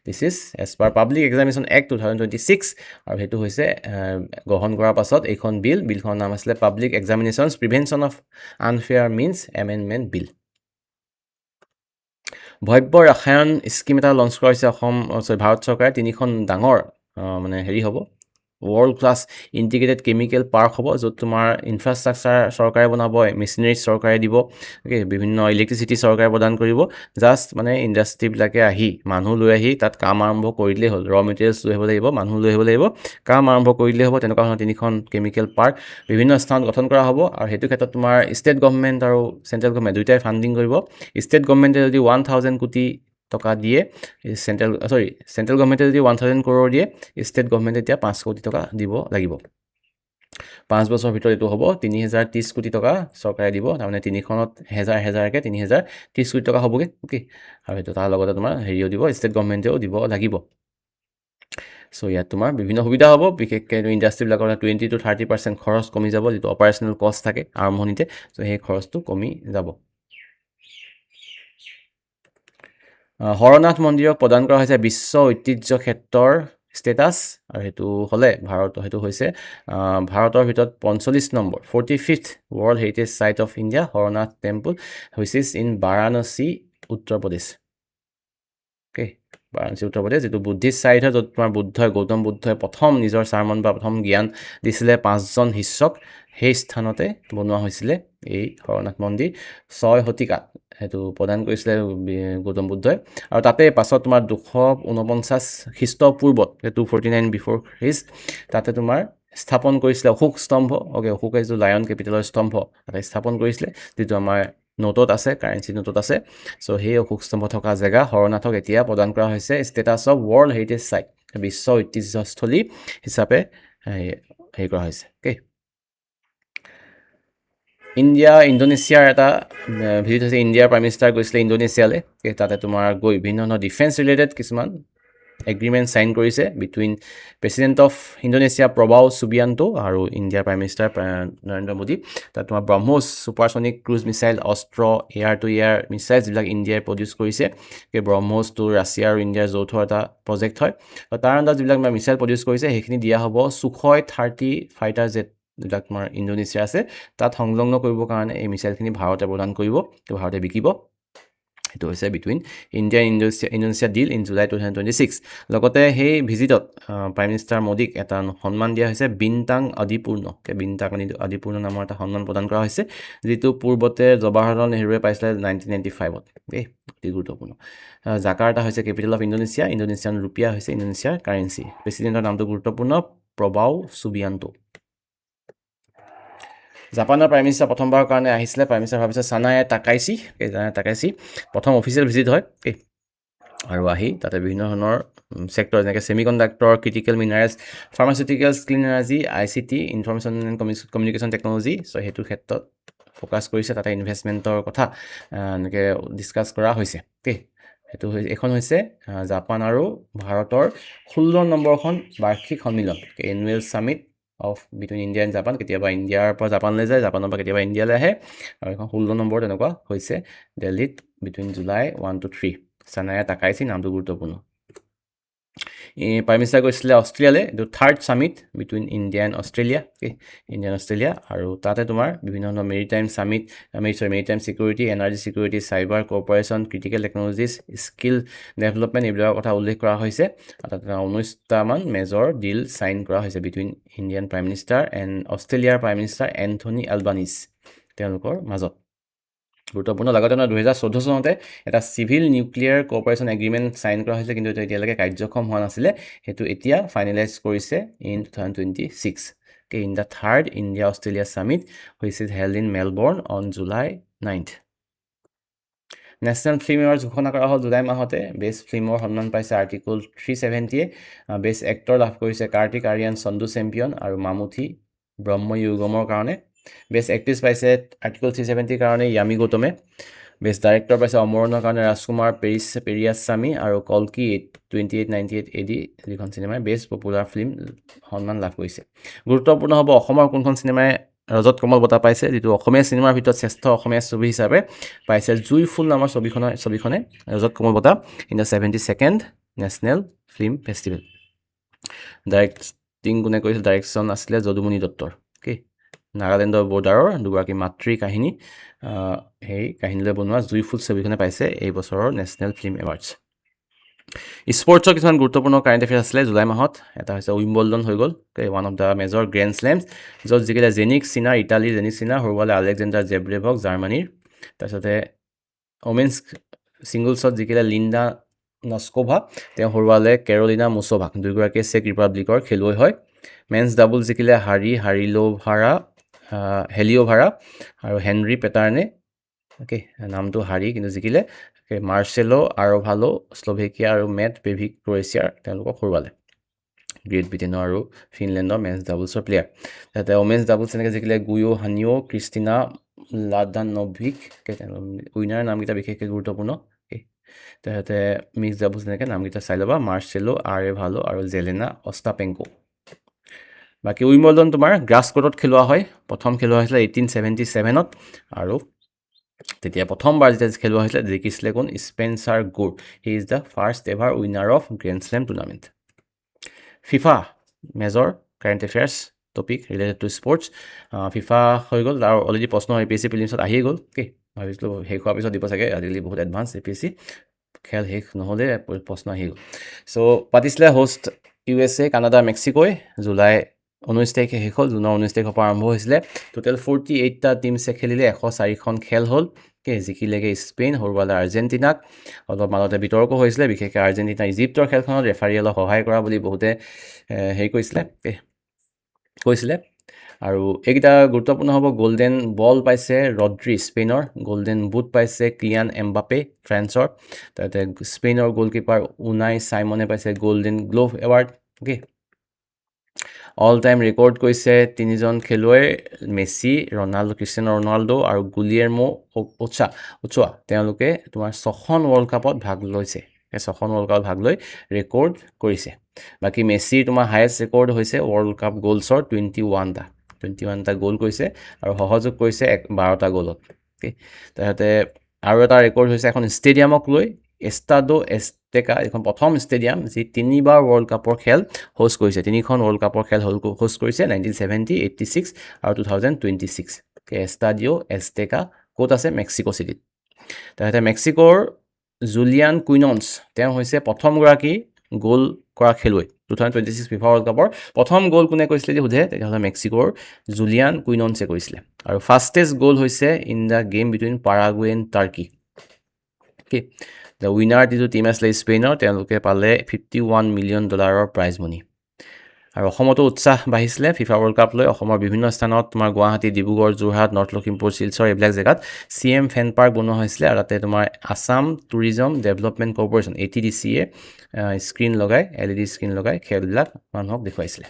this is as per public examination act 2026 আৰু সেইটো হৈছে গ্ৰহণ কৰাৰ পাছত এইখন বিলখনৰ নাম আছিলে public examinations prevention of unfair means amendment bill Bhavya Rasayan scheme এটা লঞ্চ কৰা হৈছে ভাৰত চৰকাৰে 3খন ডাঙৰ মানে হেৰি হ'ব world class integrated chemical park হ'ব য'ত তোমাৰ ইনফ্ৰাষ্ট্ৰাকচাৰ চৰকাৰে বনাব মেচিনাৰীজ চৰকাৰে দিব অ'কে বিভিন্ন ইলেক্ট্ৰিচিটি চৰকাৰে প্ৰদান কৰিব জাষ্ট মানে ইণ্ডাষ্ট্ৰীবিলাকে আহি মানুহ লৈ আহি তাত কাম আৰম্ভ কৰি দিলেই হ'ল ৰ মেটেৰিয়েলছ লৈ আহিব লাগিব মানুহ লৈ আহিব লাগিব কাম আৰম্ভ কৰি দিলেই হ'ব তেনেকুৱা ধৰণৰ 3খন কেমিকেল পাৰ্ক বিভিন্ন স্থানত গঠন কৰা হ'ব আৰু সেইটো ক্ষেত্ৰত তোমাৰ ষ্টেট গভৰ্ণমেণ্ট আৰু চেণ্ট্ৰেল গভৰ্ণমেণ্ট দুয়োটাই ফাণ্ডিং কৰিব ষ্টেট গভৰ্ণমেণ্টে যদি 1000 কোটি টকা দিয়ে চেণ্ট্ৰেল গভৰ্ণমেণ্টে যদি 1000 crore দিয়ে ষ্টেট গভৰ্ণমেণ্টে এতিয়া 5 কোটি টকা দিব লাগিব 5 বছৰৰ ভিতৰত এইটো হ'ব 3030 কোটি টকা চৰকাৰে দিব তাৰমানে 3খনত হেজাৰকে 3030 কোটি টকা হ'বগৈ অ'কে আৰু সেইটো তাৰ লগতে তোমাৰ হেৰিও দিব ষ্টেট গভৰ্ণমেণ্টেও দিব লাগিব চ' ইয়াত তোমাৰ বিভিন্ন সুবিধা হ'ব বিশেষকৈ ইণ্ডাষ্ট্ৰীবিলাকৰ 20 to 30% খৰচ কমি যাব যিটো অপাৰেশ্যনেল কষ্ট থাকে আৰম্ভণিতে চ' সেই খৰচটো কমি যাব হৰনাথ মন্দিৰক প্ৰদান কৰা হৈছে বিশ্ব ঐতিহ্য ক্ষেত্ৰৰ ষ্টেটাছ আৰু সেইটো হ'লে সেইটো হৈছে ভাৰতৰ ভিতৰত 45 number 45th world heritage site of India Harnath temple which is in Varanasi Uttar Pradesh okay Varanasi Uttar প্ৰদেশ যিটো বুদ্ধিষ্ট চাইট হয় য'ত তোমাৰ গৌতম বুদ্ধই প্ৰথম নিজৰ চাৰ্মন বা প্ৰথম জ্ঞান দিছিলে 5জন শিষ্যক সেই স্থানতে বনোৱা হৈছিলে এই হৰনাথ মন্দিৰ 6 শতিকাত সেইটো প্ৰদান কৰিছিলে গৌতম বুদ্ধই আৰু তাতে পাছত তোমাৰ 249 খ্ৰীষ্টপূৰ্বত 249 বিফ'ৰ খ্ৰীষ্ট তাতে তোমাৰ স্থাপন কৰিছিলে অশোক স্তম্ভ অ'কে অশোকে যিটো লায়ন কেপিটেলৰ স্তম্ভ তাতে স্থাপন কৰিছিলে যিটো আমাৰ নোটত আছে কাৰেঞ্চি নোটত আছে চ' সেই অশোক স্তম্ভ থকা জেগা হৰনাথক এতিয়া প্ৰদান কৰা হৈছে ষ্টেটাছ অফ ৱৰ্ল্ড হেৰিটেজ চাইট বিশ্ব ঐতিহ্যস্থলী হিচাপে হেৰি কৰা হৈছে অ'কে ইণ্ডোনেছিয়াৰ এটা ভিজিট হৈছে ইণ্ডিয়াৰ প্ৰাইম মিনিষ্টাৰ গৈছিলে ইণ্ডোনেছিয়ালৈ তাতে তোমাৰ গৈ বিভিন্ন ধৰণৰ ডিফেন্স ৰিলেটেড কিছুমান এগ্ৰিমেণ্ট চাইন কৰিছে বিটুইন প্ৰেচিডেণ্ট অফ ইণ্ডোনেছিয়া প্ৰবাও চুবিয়াণ্টো আৰু ইণ্ডিয়াৰ প্ৰাইম মিনিষ্টাৰ নৰেন্দ্ৰ মোদী তাত তোমাৰ ব্ৰহ্মোছ ছুপাৰছনিক ক্ৰুজ মিছাইল অস্ত্ৰ এয়াৰ টু এয়াৰ মিছাইলছ যিবিলাক ইণ্ডিয়াই প্ৰডিউচ কৰিছে ব্ৰহ্মোছটো ৰাছিয়া আৰু ইণ্ডিয়াৰ যৌথ এটা প্ৰজেক্ট হয় তাৰ আণ্ডাৰত যিবিলাক মিছাইল প্ৰডিউচ কৰিছে সেইখিনি দিয়া হ'ব Sukhoi 30 ফাইটাৰ জেট যিবিলাক তোমাৰ ইণ্ডোনেছিয়া আছে তাত সংলগ্ন কৰিবৰ কাৰণে এই মিছাইলখিনি ভাৰতে প্ৰদান কৰিব ভাৰতে বিকিব সেইটো হৈছে between India Indonesia deal in July 2026 লগতে সেই ভিজিটত প্ৰাইম মিনিষ্টাৰ মোদীক এটা সন্মান দিয়া হৈছে বিনটাং আদিপূৰ্ণ নামৰ এটা সন্মান প্ৰদান কৰা হৈছে যিটো পূৰ্বতে জৱাহৰলাল নেহৰুৱে পাইছিলে 1995ত অতি গুৰুত্বপূৰ্ণ জাকাৰ্টা হৈছে কেপিটেল অফ ইণ্ডোনেছিয়ান ৰুপিয়া হৈছে ইণ্ডোনেছিয়াৰ কাৰেঞ্চি প্ৰেচিডেণ্টৰ নামটো গুৰুত্বপূৰ্ণ প্ৰবাও চুবিয়াণ্টো জাপানৰ প্ৰাইম মিনিষ্টাৰ প্ৰথমবাৰৰ কাৰণে আহিছিলে প্ৰাইম মিনিষ্টাৰ ভাবিছে চানায়ে টাকাইচি প্ৰথম অফিচিয়েল ভিজিট হয় আৰু আহি তাতে বিভিন্ন ধৰণৰ চেক্টৰ যেনেকৈ semiconductor critical minerals pharmaceuticals clean energy ICT information and communication technology so' সেইটোৰ ক্ষেত্ৰত ফ'কাছ কৰিছে তাতে ইনভেষ্টমেণ্টৰ কথা এনেকৈ ডিছকাছ কৰা হৈছে এইখন হৈছে জাপান আৰু ভাৰতৰ 16 নম্বৰখন বাৰ্ষিক সন্মিলন annual summit of between India and Japan কেতিয়াবা ইণ্ডিয়াৰ পৰা জাপানলৈ যায় জাপানৰ পৰা কেতিয়াবা ইণ্ডিয়ালৈ আহে আৰু এখন 16 নম্বৰ তেনেকুৱা হৈছে দিল্লীত বিটুইন জুলাই 1 to 3 চানায়ে টাকাইচি নামটো গুৰুত্বপূৰ্ণ প্ৰাইম মিনিষ্টাৰ গৈছিলে অষ্ট্ৰেলিয়ালৈ, এইটো third summit between India and Australia, India and Australia, আৰু তাতে তোমাৰ বিভিন্ন ধৰণৰ maritime summit, maritime security, energy security, cyber corporation, critical technologies, skill development, এইবিলাকৰ কথা উল্লেখ কৰা হৈছে। আৰু তাতে 19টামান মেজৰ ডিল চাইন কৰা হৈছে between Indian prime minister and অষ্ট্ৰেলিয়াৰ প্ৰাইম মিনিষ্টাৰ এন্থনী এলবানিজ তেওঁলোকৰ মাজত। গুৰুত্বপূৰ্ণ। লগতে 2014 চনতে এটা civil nuclear corporation agreement sign কৰা হৈছিলে, কিন্তু এইটো এতিয়ালৈকে কাৰ্যক্ষম হোৱা নাছিলে। সেইটো এতিয়া ফাইনেলাইজ কৰিছে in 2026 in the third India Australia summit which is held in Melbourne on July 9th। National film awards ঘোষণা কৰা হ'ল জুলাই মাহতে। বেষ্ট ফিল্মৰ সন্মান পাইছে আৰ্টিকল 370, বেষ্ট এক্টৰ লাভ কৰিছে কাৰ্তিক আৰিয়ান চন্দু চেম্পিয়ন আৰু মামুথি ব্ৰহ্ময়ুগমৰ কাৰণে। বেষ্ট এক্ট্ৰেছ পাইছে আৰ্টিকল 370 কাৰণে য়ামি গৌতমে। বেষ্ট ডাইৰেক্টৰ পাইছে অমৰণৰ কাৰণে ৰাজকুমাৰ পেৰিয়াস্বামী আৰু কলকি 2898 AD যিখন চিনেমাই বেষ্ট পপুলাৰ ফিল্ম সন্মান লাভ কৰিছে। গুৰুত্বপূৰ্ণ হ'ব অসমৰ কোনখন চিনেমাই ৰজত কমল বঁটা পাইছে, যিটো অসমীয়া চিনেমাৰ ভিতৰত শ্ৰেষ্ঠ অসমীয়া ছবি হিচাপে পাইছে জুই ফুল নামৰ ছবিখনে ৰজত কমল বঁটা in the 72nd national film festival. Directing কোনে কৰিছিল? ডাইৰেকশ্যন আছিলে যদুমণি দত্তৰ। নাগালেণ্ডৰ বৰ্ডাৰৰ দুগৰাকী মাতৃৰ কাহিনী, সেই কাহিনীলৈ বনোৱা জুই ফুল ছবিখনে পাইছে এই বছৰৰ নেশ্যনেল ফিল্ম এৱাৰ্ডছ। স্পৰ্টছৰ কিছুমান গুৰুত্বপূৰ্ণ কাৰেণ্ট এফেয়াৰ্ছ আছিলে জুলাই মাহত। এটা হৈছে উইম্বলডন হৈ গ'ল, one of the major grand slams, য'ত জিকিলে জেনিক চিনাৰ, ইটালীৰ জেনিক চিনাৰ, হৰুৱালে আলেকজেণ্ডাৰ জেব্ৰেভক জাৰ্মানীৰ। তাৰপিছতে ওমেন্স ছিংগলছত জিকিলে লিণ্ডা নস্কোভা, তেওঁ হৰুৱালে কেৰলিনা মুছোভাক, দুয়োগৰাকীয়ে চেক ৰিপাব্লিকৰ খেলুৱৈ হয়। মেন্স ডাবল জিকিলে হেলিঅ'ভাৰা আৰু হেনৰি পেটাৰ্নে, নামটো হাৰি কিন্তু জিকিলে। মাৰ্চেলো আৰভালো শ্লোভেকিয়া আৰু মেট পেভিক ক্ৰ'ৱেছিয়াৰ, তেওঁলোকক হৰুৱালে। গ্ৰেট ব্ৰিটেইনৰ আৰু ফিনলেণ্ডৰ মেন্স ডাবলছৰ প্লেয়াৰ। তাতে ওমেন্স ডাবলছ এনেকৈ জিকিলে গুয়ো হানিঅ, ক্ৰিষ্টিনা লাদানভিক, উইনাৰ নামকেইটা বিশেষকৈ গুৰুত্বপূৰ্ণ। তাৰপিছতে মিক্স ডাবলছ এনেকৈ নামকেইটা চাই ল'বা, মাৰ্চেলো আৰেভালো আৰু জেলেনা অষ্টাপেংকো। বাকী উইম্বলডন তোমাৰ গ্ৰাছ কৰ্টত খেলোৱা হয়, প্ৰথম খেলোৱা হৈছিলে 1877ত, আৰু তেতিয়া প্ৰথমবাৰ যেতিয়া খেলোৱা হৈছিলে জিকিছিলে কোন? স্পেন্সাৰ গুৰ। He is the first ever winner of grand slam tournament. FIFA major current affairs topic related to sports. FIFA হৈ গ'ল, আৰু অলৰেডি প্ৰশ্ন APSC প্ৰিলিমছত আহিয়ে গ'ল। ভাবিছিলোঁ শেষ হোৱাৰ পিছত দিব চাগে, আজিকালি বহুত এডভান্স APSC, খেল শেষ নহ'লে প্ৰশ্ন আহি গ'ল। চ' পাতিছিলে হোষ্ট USA, কানাডা, মেক্সিকোই। জুলাই 19 তাৰিখে শেষ হ'ল, জুনৰ 19 তাৰিখৰ পৰা আৰম্ভ হৈছিলে। টোটেল 48টা টিমছে খেলিলে, 104খন খেল হ'ল। জিকিলেগে স্পেইন, হৰুৱালে আৰ্জেণ্টিনাক। অলপ মাজতে বিতৰ্ক হৈছিলে, বিশেষকৈ আৰ্জেণ্টিনা ইজিপ্তৰ খেলখনত ৰেফাৰী অলপ সহায় কৰা বুলি বহুতে কৈছিলে। আৰু এইকেইটা গুৰুত্বপূৰ্ণ হ'ব। গ'ল্ডেন বল পাইছে ৰড্ৰি স্পেইনৰ, গ'ল্ডেন বুট পাইছে কিলিয়ান এমবাপে ফ্ৰান্সৰ। তাতে স্পেইনৰ গ'লকিপাৰ উনাই চাইমনে পাইছে golden glove award. All time record কৰিছে তিনিজন খেলুৱৈ, মেছি, ক্ৰিষ্টিয়ানো ৰনাল্ডো আৰু গুলিয়েৰ্মো ওচোৱা। তেওঁলোকে তোমাৰ 6খন ৱৰ্ল্ড কাপত ভাগ লৈছে, 6খন ৱৰ্ল্ড কাপত ভাগ লৈ ৰেকৰ্ড কৰিছে। বাকী মেছিৰ তোমাৰ হায়েষ্ট ৰেকৰ্ড হৈছে ৱৰ্ল্ড কাপ গ'লছৰ 21টা গ'ল কৰিছে, আৰু সহযোগ কৰিছে 12টা গ'লত। তাৰপিছতে আৰু এটা ৰেকৰ্ড হৈছে এখন ষ্টেডিয়ামক লৈ, এষ্টাডো এষ্টেকা, এখন প্ৰথম ষ্টেডিয়াম যি 3বাৰ ৱৰ্ল্ড কাপৰ খেল হোষ্ট কৰিছে। 3খন ৱৰ্ল্ড কাপৰ খেল হোষ্ট কৰিছে, 1970, 86 আৰু 2026। এষ্টাডিঅ' এষ্টেকা ক'ত আছে? মেক্সিকো চিটিত। তাৰপিছতে মেক্সিকোৰ জুলিয়ান কুইনন্স, তেওঁ হৈছে প্ৰথমগৰাকী গ'ল কৰা খেলুৱৈ। 2026 ফিফা ৱৰ্ল্ড কাপৰ প্ৰথম গ'ল কোনে কৰিছিলে যদি সোধে, তেতিয়াহ'লে মেক্সিকোৰ জুলিয়ান কুইনন্সে কৰিছিলে। আৰু ফাষ্টেষ্ট গ'ল হৈছে in the game between Paraguay and Turkey. The winner যিটো টিম আছিলে স্পেইনৰ, তেওঁলোকে পালে $51 মিলিয়ন প্ৰাইজ মনি। আৰু অসমতো উৎসাহ বাঢ়িছিলে ফিফা ৱৰ্ল্ড কাপ লৈ। অসমৰ বিভিন্ন স্থানত তোমাৰ গুৱাহাটী, ডিব্ৰুগড়, যোৰহাট, নৰ্থ লখিমপুৰ, শিলচৰ, এইবিলাক জেগাত CM ফেন পাৰ্ক বনোৱা হৈছিলে, আৰু তাতে তোমাৰ আছাম টুৰিজম ডেভেলপমেণ্ট কৰ্প'ৰেশ্যন ATDCয়ে LED স্ক্ৰীণ লগাই খেলবিলাক মানুহক দেখুৱাইছিলে।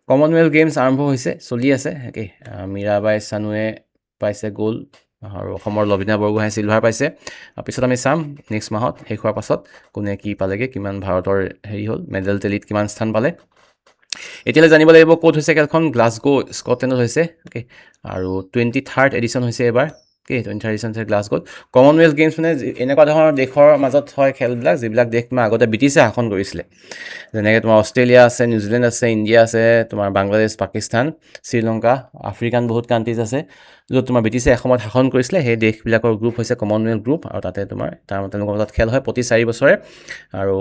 কমনৱেলথ গেমছ আৰম্ভ হৈছে, চলি আছে। মীৰাবাই চানুৱে পাইছে গ'ল্ড, আৰু অসমৰ লভিনা বৰগোহাঁই চিলভাৰ পাইছে। পিছত আমি চাম নেক্সট মাহত শেষ হোৱাৰ পাছত কোনে কি পালেগৈ, কিমান ভাৰতৰ হ'ল মেডেল টেলিত কিমান স্থান পালে। এতিয়ালৈ জানিব লাগিব ক'ত হৈছে খেলখন। গ্লাছগো স্কটলেণ্ডত হৈছে। আৰু 23rd এডিশ্যন হৈছে এইবাৰ। Okay, 2030 চনত গ্লাছগোত কমনৱেলথ গেমছ মানে এনেকুৱা ধৰণৰ দেশৰ মাজত হয় খেলবিলাক যিবিলাক দেশ তোমাৰ আগতে ব্ৰিটিছে শাসন কৰিছিলে যেনেকৈ তোমাৰ অষ্ট্ৰেলিয়া আছে নিউজিলেণ্ড আছে ইণ্ডিয়া আছে তোমাৰ বাংলাদেশ পাকিস্তান শ্ৰীলংকা আফ্ৰিকান বহুত কাণ্ট্ৰিজ আছে য'ত তোমাৰ ব্ৰিটিছে এসময়ত শাসন কৰিছিলে সেই দেশবিলাকৰ গ্ৰুপ হৈছে কমনৱেলথ গ্ৰুপ আৰু তাতে তোমাৰ তেওঁলোকৰ মাজত খেল হয় প্ৰতি 4 বছৰে আৰু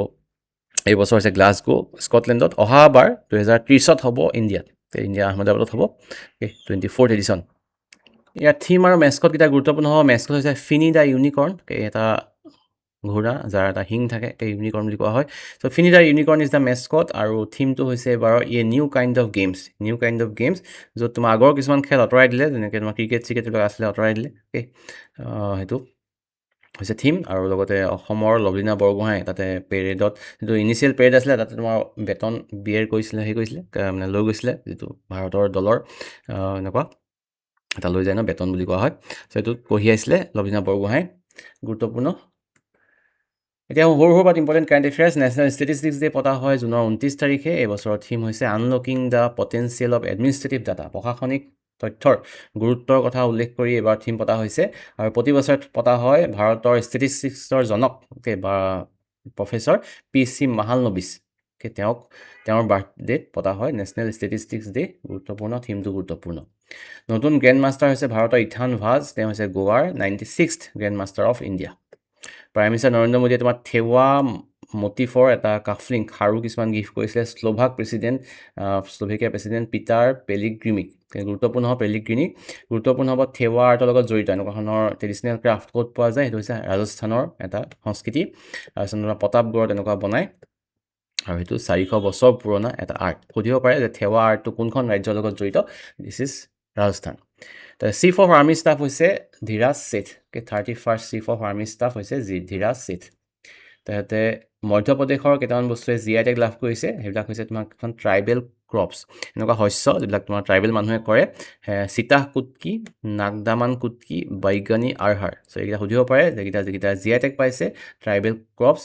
এই বছৰ হৈছে গ্লাছগো স্কটলেণ্ডত অহাবাৰ 2030ত হ'ব ইণ্ডিয়াত ইণ্ডিয়া আহমেদাবাদত হ'ব 24th এডিশ্যন ইয়াৰ থিম আৰু মেস্কট কেইটা গুৰুত্বপূৰ্ণ হ'ব মেস্কট হৈছে ফিনি দ্য ইউনিকৰ্ণ এটা ঘোঁৰা যাৰ এটা শিং থাকে এই ইউনিকৰ্ণ বুলি কোৱা হয় so' Finny the unicorn is the mascot আৰু থিমটো হৈছে এবাৰ নিউ কাইণ্ড অফ গেমছ য'ত তোমাৰ আগৰ কিছুমান খেল আঁতৰাই দিলে যেনেকৈ তোমাৰ ক্ৰিকেট চিকেটবিলাক আছিলে আঁতৰাই দিলে সেইটো হৈছে থিম আৰু লগতে অসমৰ লভলীনা বৰগোহাঁই তাতে পেৰেডত যিটো ইনিচিয়েল পেৰেড আছিলে তাতে তোমাৰ বেতন বিয়েৰ কৰিছিলে মানে লৈ গৈছিলে যিটো ভাৰতৰ দলৰ এনেকুৱা এটা লৈ যায় ন বেতন বুলি কোৱা হয় চ' এইটোত কঢ়িয়াইছিলে লভলীনা বৰগোহাঁই গুৰুত্বপূৰ্ণ এতিয়া সৰু but important current affairs national statistics day পতা হয় জুনৰ 29 তাৰিখে এই বছৰৰ থিম হৈছে unlocking the potential of administrative data প্ৰশাসনিক তথ্যৰ গুৰুত্বৰ কথা উল্লেখ কৰি এইবাৰ থিম পতা হৈছে আৰু প্ৰতি বছৰত পতা হয় ভাৰতৰ ষ্টেটিষ্টিক্সৰ জনক বা প্ৰফেচৰ PC মাহালনবিছ তেওঁৰ বাৰ্থডেত পতা হয় নেশ্যনেল ষ্টেটিষ্টিক্স ডে গুৰুত্বপূৰ্ণ থিমটো গুৰুত্বপূৰ্ণ নতুন গ্ৰেণ্ড মাষ্টাৰ হৈছে ভাৰতৰ ইথান ভাজ তেওঁ হৈছে গোৱাৰ 96th grand master of India prime minister Narendra মোদীয়ে তোমাৰ থেৱা মটিফৰ এটা কাফলিং খাৰু কিছুমান গিফ্ট কৰিছিলে শ্লোভাকিয়াৰ প্ৰেছিডেণ্ট পিটাৰ পেলিগ্ৰিমিক গুৰুত্বপূৰ্ণ হ'ব গুৰুত্বপূৰ্ণ হ'ব থেৱা আৰ্টৰ লগত জড়িত এনেকুৱা ধৰণৰ ট্ৰেডিশ্যনেল ক্ৰাফ্ট ক'ত পোৱা যায় সেইটো হৈছে ৰাজস্থানৰ এটা সংস্কৃতি ৰাজস্থানৰ তোমাৰ প্ৰতাপগড়ত এনেকুৱা বনায় আৰু সেইটো 400 বছৰ পুৰণা এটা আৰ্ট সুধিব পাৰে যে থেৱা আৰ্টটো কোনখন ৰাজ্যৰ লগত জড়িত this is Rajasthan chief of army staff হৈছে Dhiraj Seth 31st chief of army staff হৈছে ধীৰাজ শেঠ তাতে মধ্যপ্ৰদেশৰ কেইটামান বস্তুৱে GI টেগ লাভ কৰিছে সেইবিলাক হৈছে তোমাৰ কিছুমান ট্ৰাইবেল ক্ৰপছ এনেকুৱা শস্য যিবিলাক তোমাৰ ট্ৰাইবেল মানুহে কৰে সীতাহ কুটকি নাগদামান কুটকি বৈজ্ঞানী আৰহাৰ চ' এইকেইটা সুধিব পাৰে যিকেইটা GI টেগ পাইছে ট্ৰাইবেল ক্ৰপছ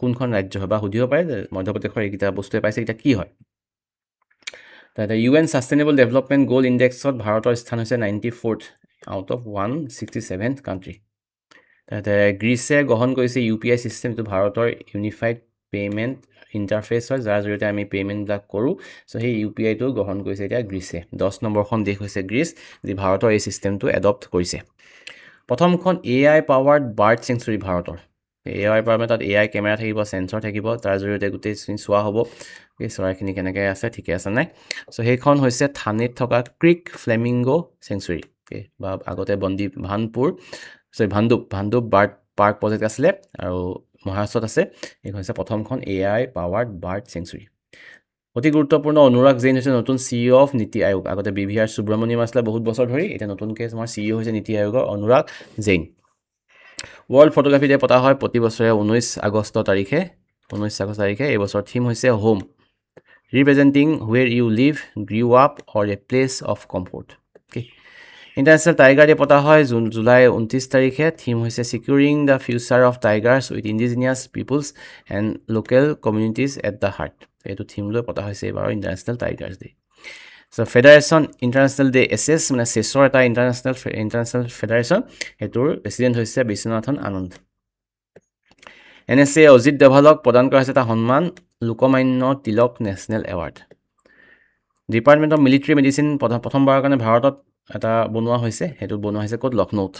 কোনখন ৰাজ্য হয় বা সুধিব পাৰে যে মধ্যপ্ৰদেশৰ এইকেইটা বস্তুৱে পাইছে এইকেইটা কি হয় তাতে UN ছাষ্টেইনেবল ডেভেলপমেণ্ট গ'ল ইণ্ডেক্সত ভাৰতৰ স্থান হৈছে 94th out of 167th country তাতে গ্ৰীচে গ্ৰহণ কৰিছে UPI ছিষ্টেমটো ভাৰতৰ ইউনিফাইড পে'মেণ্ট ইণ্টাৰফেচ হয় যাৰ জৰিয়তে আমি পে'মেণ্টবিলাক কৰোঁ চ' সেই UPIটো গ্ৰহণ কৰিছে এতিয়া গ্ৰীচে 10 নম্বৰখন দেশ হৈছে গ্ৰীচ যি ভাৰতৰ এই ছিষ্টেমটো এডপ্ট কৰিছে প্ৰথমখন AI পাৱাৰ্ড বাৰ্ড চেংচুৰী ভাৰতৰ AI পাৱাৰ তাত AI কেমেৰা থাকিব চেঞ্চৰ থাকিব তাৰ জৰিয়তে গোটেই চোৱা হ'ব এই চৰাইখিনি কেনেকৈ আছে ঠিকে আছে নাই চ' সেইখন হৈছে থানেত থকা ক্ৰিক ফ্লেমিংগো চেংচুৰী বা আগতে ভাণ্ডুপ বাৰ্ড পাৰ্ক প্ৰজেক্ট আছিলে আৰু মহাৰাষ্ট্ৰত আছে এইখন হৈছে প্ৰথমখন AI পাৱাৰ্ড বাৰ্ড চেংচুৰী অতি গুৰুত্বপূৰ্ণ অনুৰাগ জৈন হৈছে নতুন CEO অফ নীতি আয়োগ আগতে BVR সুব্ৰমণিয়াম আছিলে বহুত বছৰ ধৰি এতিয়া নতুনকৈ তোমাৰ CEO হৈছে নীতি আয়োগৰ Anurag Jain world photography day পতা হয় প্ৰতি বছৰে 19 আগষ্ট তাৰিখে এই বছৰ থিম হৈছে home representing where you live grew up or a place of comfort international tiger day পতা হয় জুলাই 29 তাৰিখে থিম হৈছে securing the future of tigers with indigenous peoples and local communities at the heart এইটো থিম লৈ পতা হৈছে এইবাৰ international tigers day so' federation international day এছেছ মানে চেছৰ এটা ইণ্টাৰনেশ্যনেল ফেডাৰেশ্যন সেইটোৰ প্ৰেছিডেণ্ট হৈছে বিশ্বনাথন আনন্দ NSA অজিত ডোভালক প্ৰদান কৰা হৈছে এটা সন্মান Lokmanya Tilak national award department of military medicine প্ৰথমবাৰৰ কাৰণে ভাৰতত এটা বনোৱা হৈছে সেইটো বনোৱা হৈছে ক'ত লক্ষ্ণৌত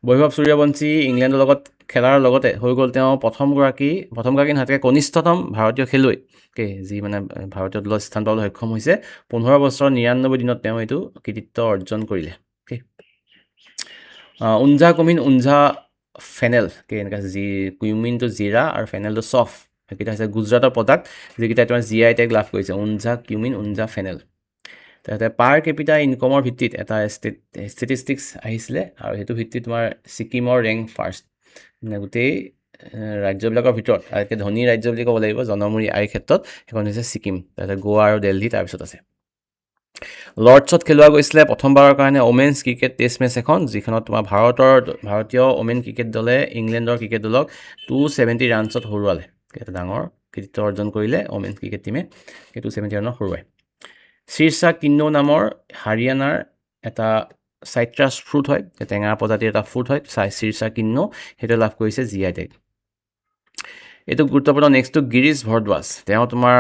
বৈভৱ সূৰ্যবংশী ইংলেণ্ডৰ লগত খেলাৰ লগতে হৈ গ'ল তেওঁ প্ৰথমগৰাকী নাথাকে কনিষ্ঠতম ভাৰতীয় খেলুৱৈ যি মানে ভাৰতীয় দলত স্থান পাবলৈ সক্ষম হৈছে 15 বছৰ 99 দিনত তেওঁ এইটো কৃতিত্ব অৰ্জন কৰিলে উঞ্জা কুমিন উঞ্জা ফেনেল এনেকৈ কুইমিনটো জিৰা আৰু ফেনেলটো চফ সেইকেইটা হৈছে গুজৰাটৰ প্ৰডাক্ট যিকেইটা তোমাৰ GI টেগ লাভ কৰিছে উঞ্জা কিউমিন উঞ্জা ফেনেল তাতে পাৰ কেপিটা ইনকমৰ ভিত্তিত এটা ষ্টেটিষ্টিক্স আহিছিলে আৰু সেইটো ভিত্তিত তোমাৰ ছিকিমৰ ৰেংক ফাৰ্ষ্ট মানে গোটেই ৰাজ্যবিলাকৰ ভিতৰত আটাইতকৈ ধনী ৰাজ্য বুলি ক'ব লাগিব জনমূৰি আয়ৰ ক্ষেত্ৰত সেইখন হৈছে ছিকিম তাতে গোৱা আৰু দিল্লী তাৰপিছত আছে লৰ্ডছত খেলোৱা গৈছিলে প্ৰথমবাৰৰ কাৰণে ওমেন্স ক্ৰিকেট টেষ্ট মেচ এখন যিখনত তোমাৰ ভাৰতীয় ওমেন ক্ৰিকেট দলে ইংলেণ্ডৰ ক্ৰিকেট দলক 270 ৰানছত হৰুৱালে এটা ডাঙৰ কৃতিত্ব অৰ্জন কৰিলে ওমেন ক্ৰিকেট টীমে 270 ৰানত হৰুৱাই শীৰ্ষা কিন্নো নামৰ হাৰিয়ানাৰ এটা চাইট্ৰাছ ফ্ৰুট হয়, টেঙা প্ৰজাতিৰ এটা ফ্ৰুট হয়, চিৰচা কিন্নু, সেইটো লাভ কৰিছে GI টেগ। এইটো গুৰুত্বপূৰ্ণ। নেক্সটটো গিৰিশ ভৰদ্বাজ। তেওঁ তোমাৰ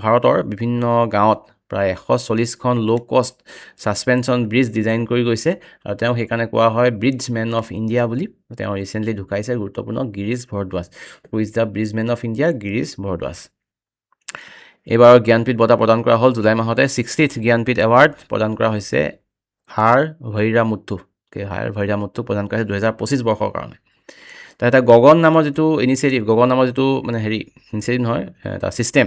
ভাৰতৰ বিভিন্ন গাঁৱত প্ৰায় 140খন ল' কষ্ট ছাছপেনশ্যন ব্ৰিজ ডিজাইন কৰি গৈছে আৰু তেওঁ সেইকাৰণে কোৱা হয় ব্ৰিজ মেন অফ ইণ্ডিয়া বুলি। তেওঁ ৰিচেণ্টলি ঢুকাইছে, গুৰুত্বপূৰ্ণ, Girish Bhardwaj. Who is the bridge man of India? Girish Bhardwaj. এইবাৰ জ্ঞানপীঠ বঁটা প্ৰদান কৰা হ'ল জুলাই মাহতে। 60th জ্ঞানপীঠ এৱাৰ্ড প্ৰদান কৰা হৈছে আৰ ভৈৰামুথু প্ৰদান কৰা হৈছে 2025 বৰ্ষৰ কাৰণে। এটা গগন নামৰ যিটো ইনিচিয়েটিভ, গগন নামৰ যিটো মানে ইনিচিয়েটিভ নহয়, এটা ছিষ্টেম,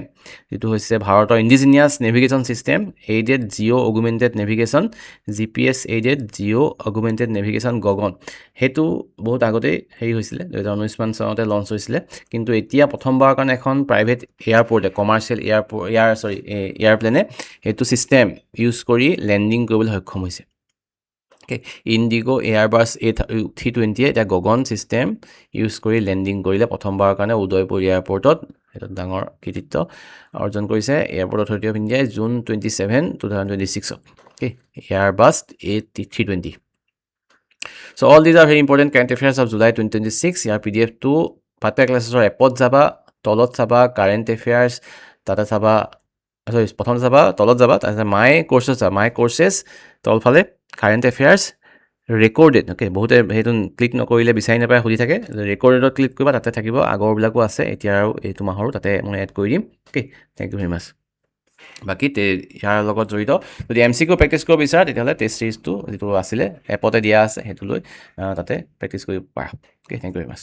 যিটো হৈছে ভাৰতৰ indigenous navigation system, aided geo' augmented navigation, GPS aided geo' augmented navigation GAGAN. সেইটো বহুত আগতেই হৈছিলে, 2019মান চনতে লঞ্চ হৈছিলে, কিন্তু এতিয়া প্ৰথমবাৰৰ কাৰণে এখন প্ৰাইভেট এয়াৰপৰ্টে, কমাৰ্চিয়েল এয়াৰপ্লেনে সেইটো ছিষ্টেম ইউজ কৰি লেণ্ডিং কৰিবলৈ সক্ষম হৈছে। ইণ্ডিগো এয়াৰবাছ A320 এতিয়া গগন ছিষ্টেম ইউজ কৰি লেণ্ডিং কৰিলে প্ৰথমবাৰৰ কাৰণে উদয়পুৰ এয়াৰপৰ্টত। সেইটো ডাঙৰ কৃতিত্ব অৰ্জন কৰিছে এয়াৰপৰ্ট অথৰিটি অফ ইণ্ডিয়াই June 27, 2026। Airbus A320। So' all these are very important current affairs of July 2026। ইয়াৰ PDF-টো পাত্ৰা ক্লাছেছৰ এপত যাবা, তলত চাবা কাৰেণ্ট এফেয়াৰ্ছ, তাতে চাবা, প্ৰথম চাবা, তলত যাবা, তাৰপিছত মাই কৰ্চেছ, তলফালে কাৰেণ্ট এফেয়াৰ্ছ ৰেকৰ্ডেড। বহুতে সেইটো ক্লিক নকৰিলে বিচাৰি নাপায়, সুধি থাকে। ৰেকৰ্ডেডত ক্লিক কৰিবা, তাতে থাকিব, আগৰবিলাকো আছে, এতিয়া আৰু এইটো মাহৰো তাতে মই এড কৰি দিম। থেংক ইউ ভেৰি মাছ। বাকী ইয়াৰ লগত জড়িত যদি MCQ প্ৰেক্টিছ কৰিব বিচাৰা, তেতিয়াহ'লে টেষ্ট চিৰিজটো যিটো আছিলে এপতে দিয়া আছে, সেইটো লৈ তাতে প্ৰেক্টিছ কৰিব পাৰা। Thank you very much.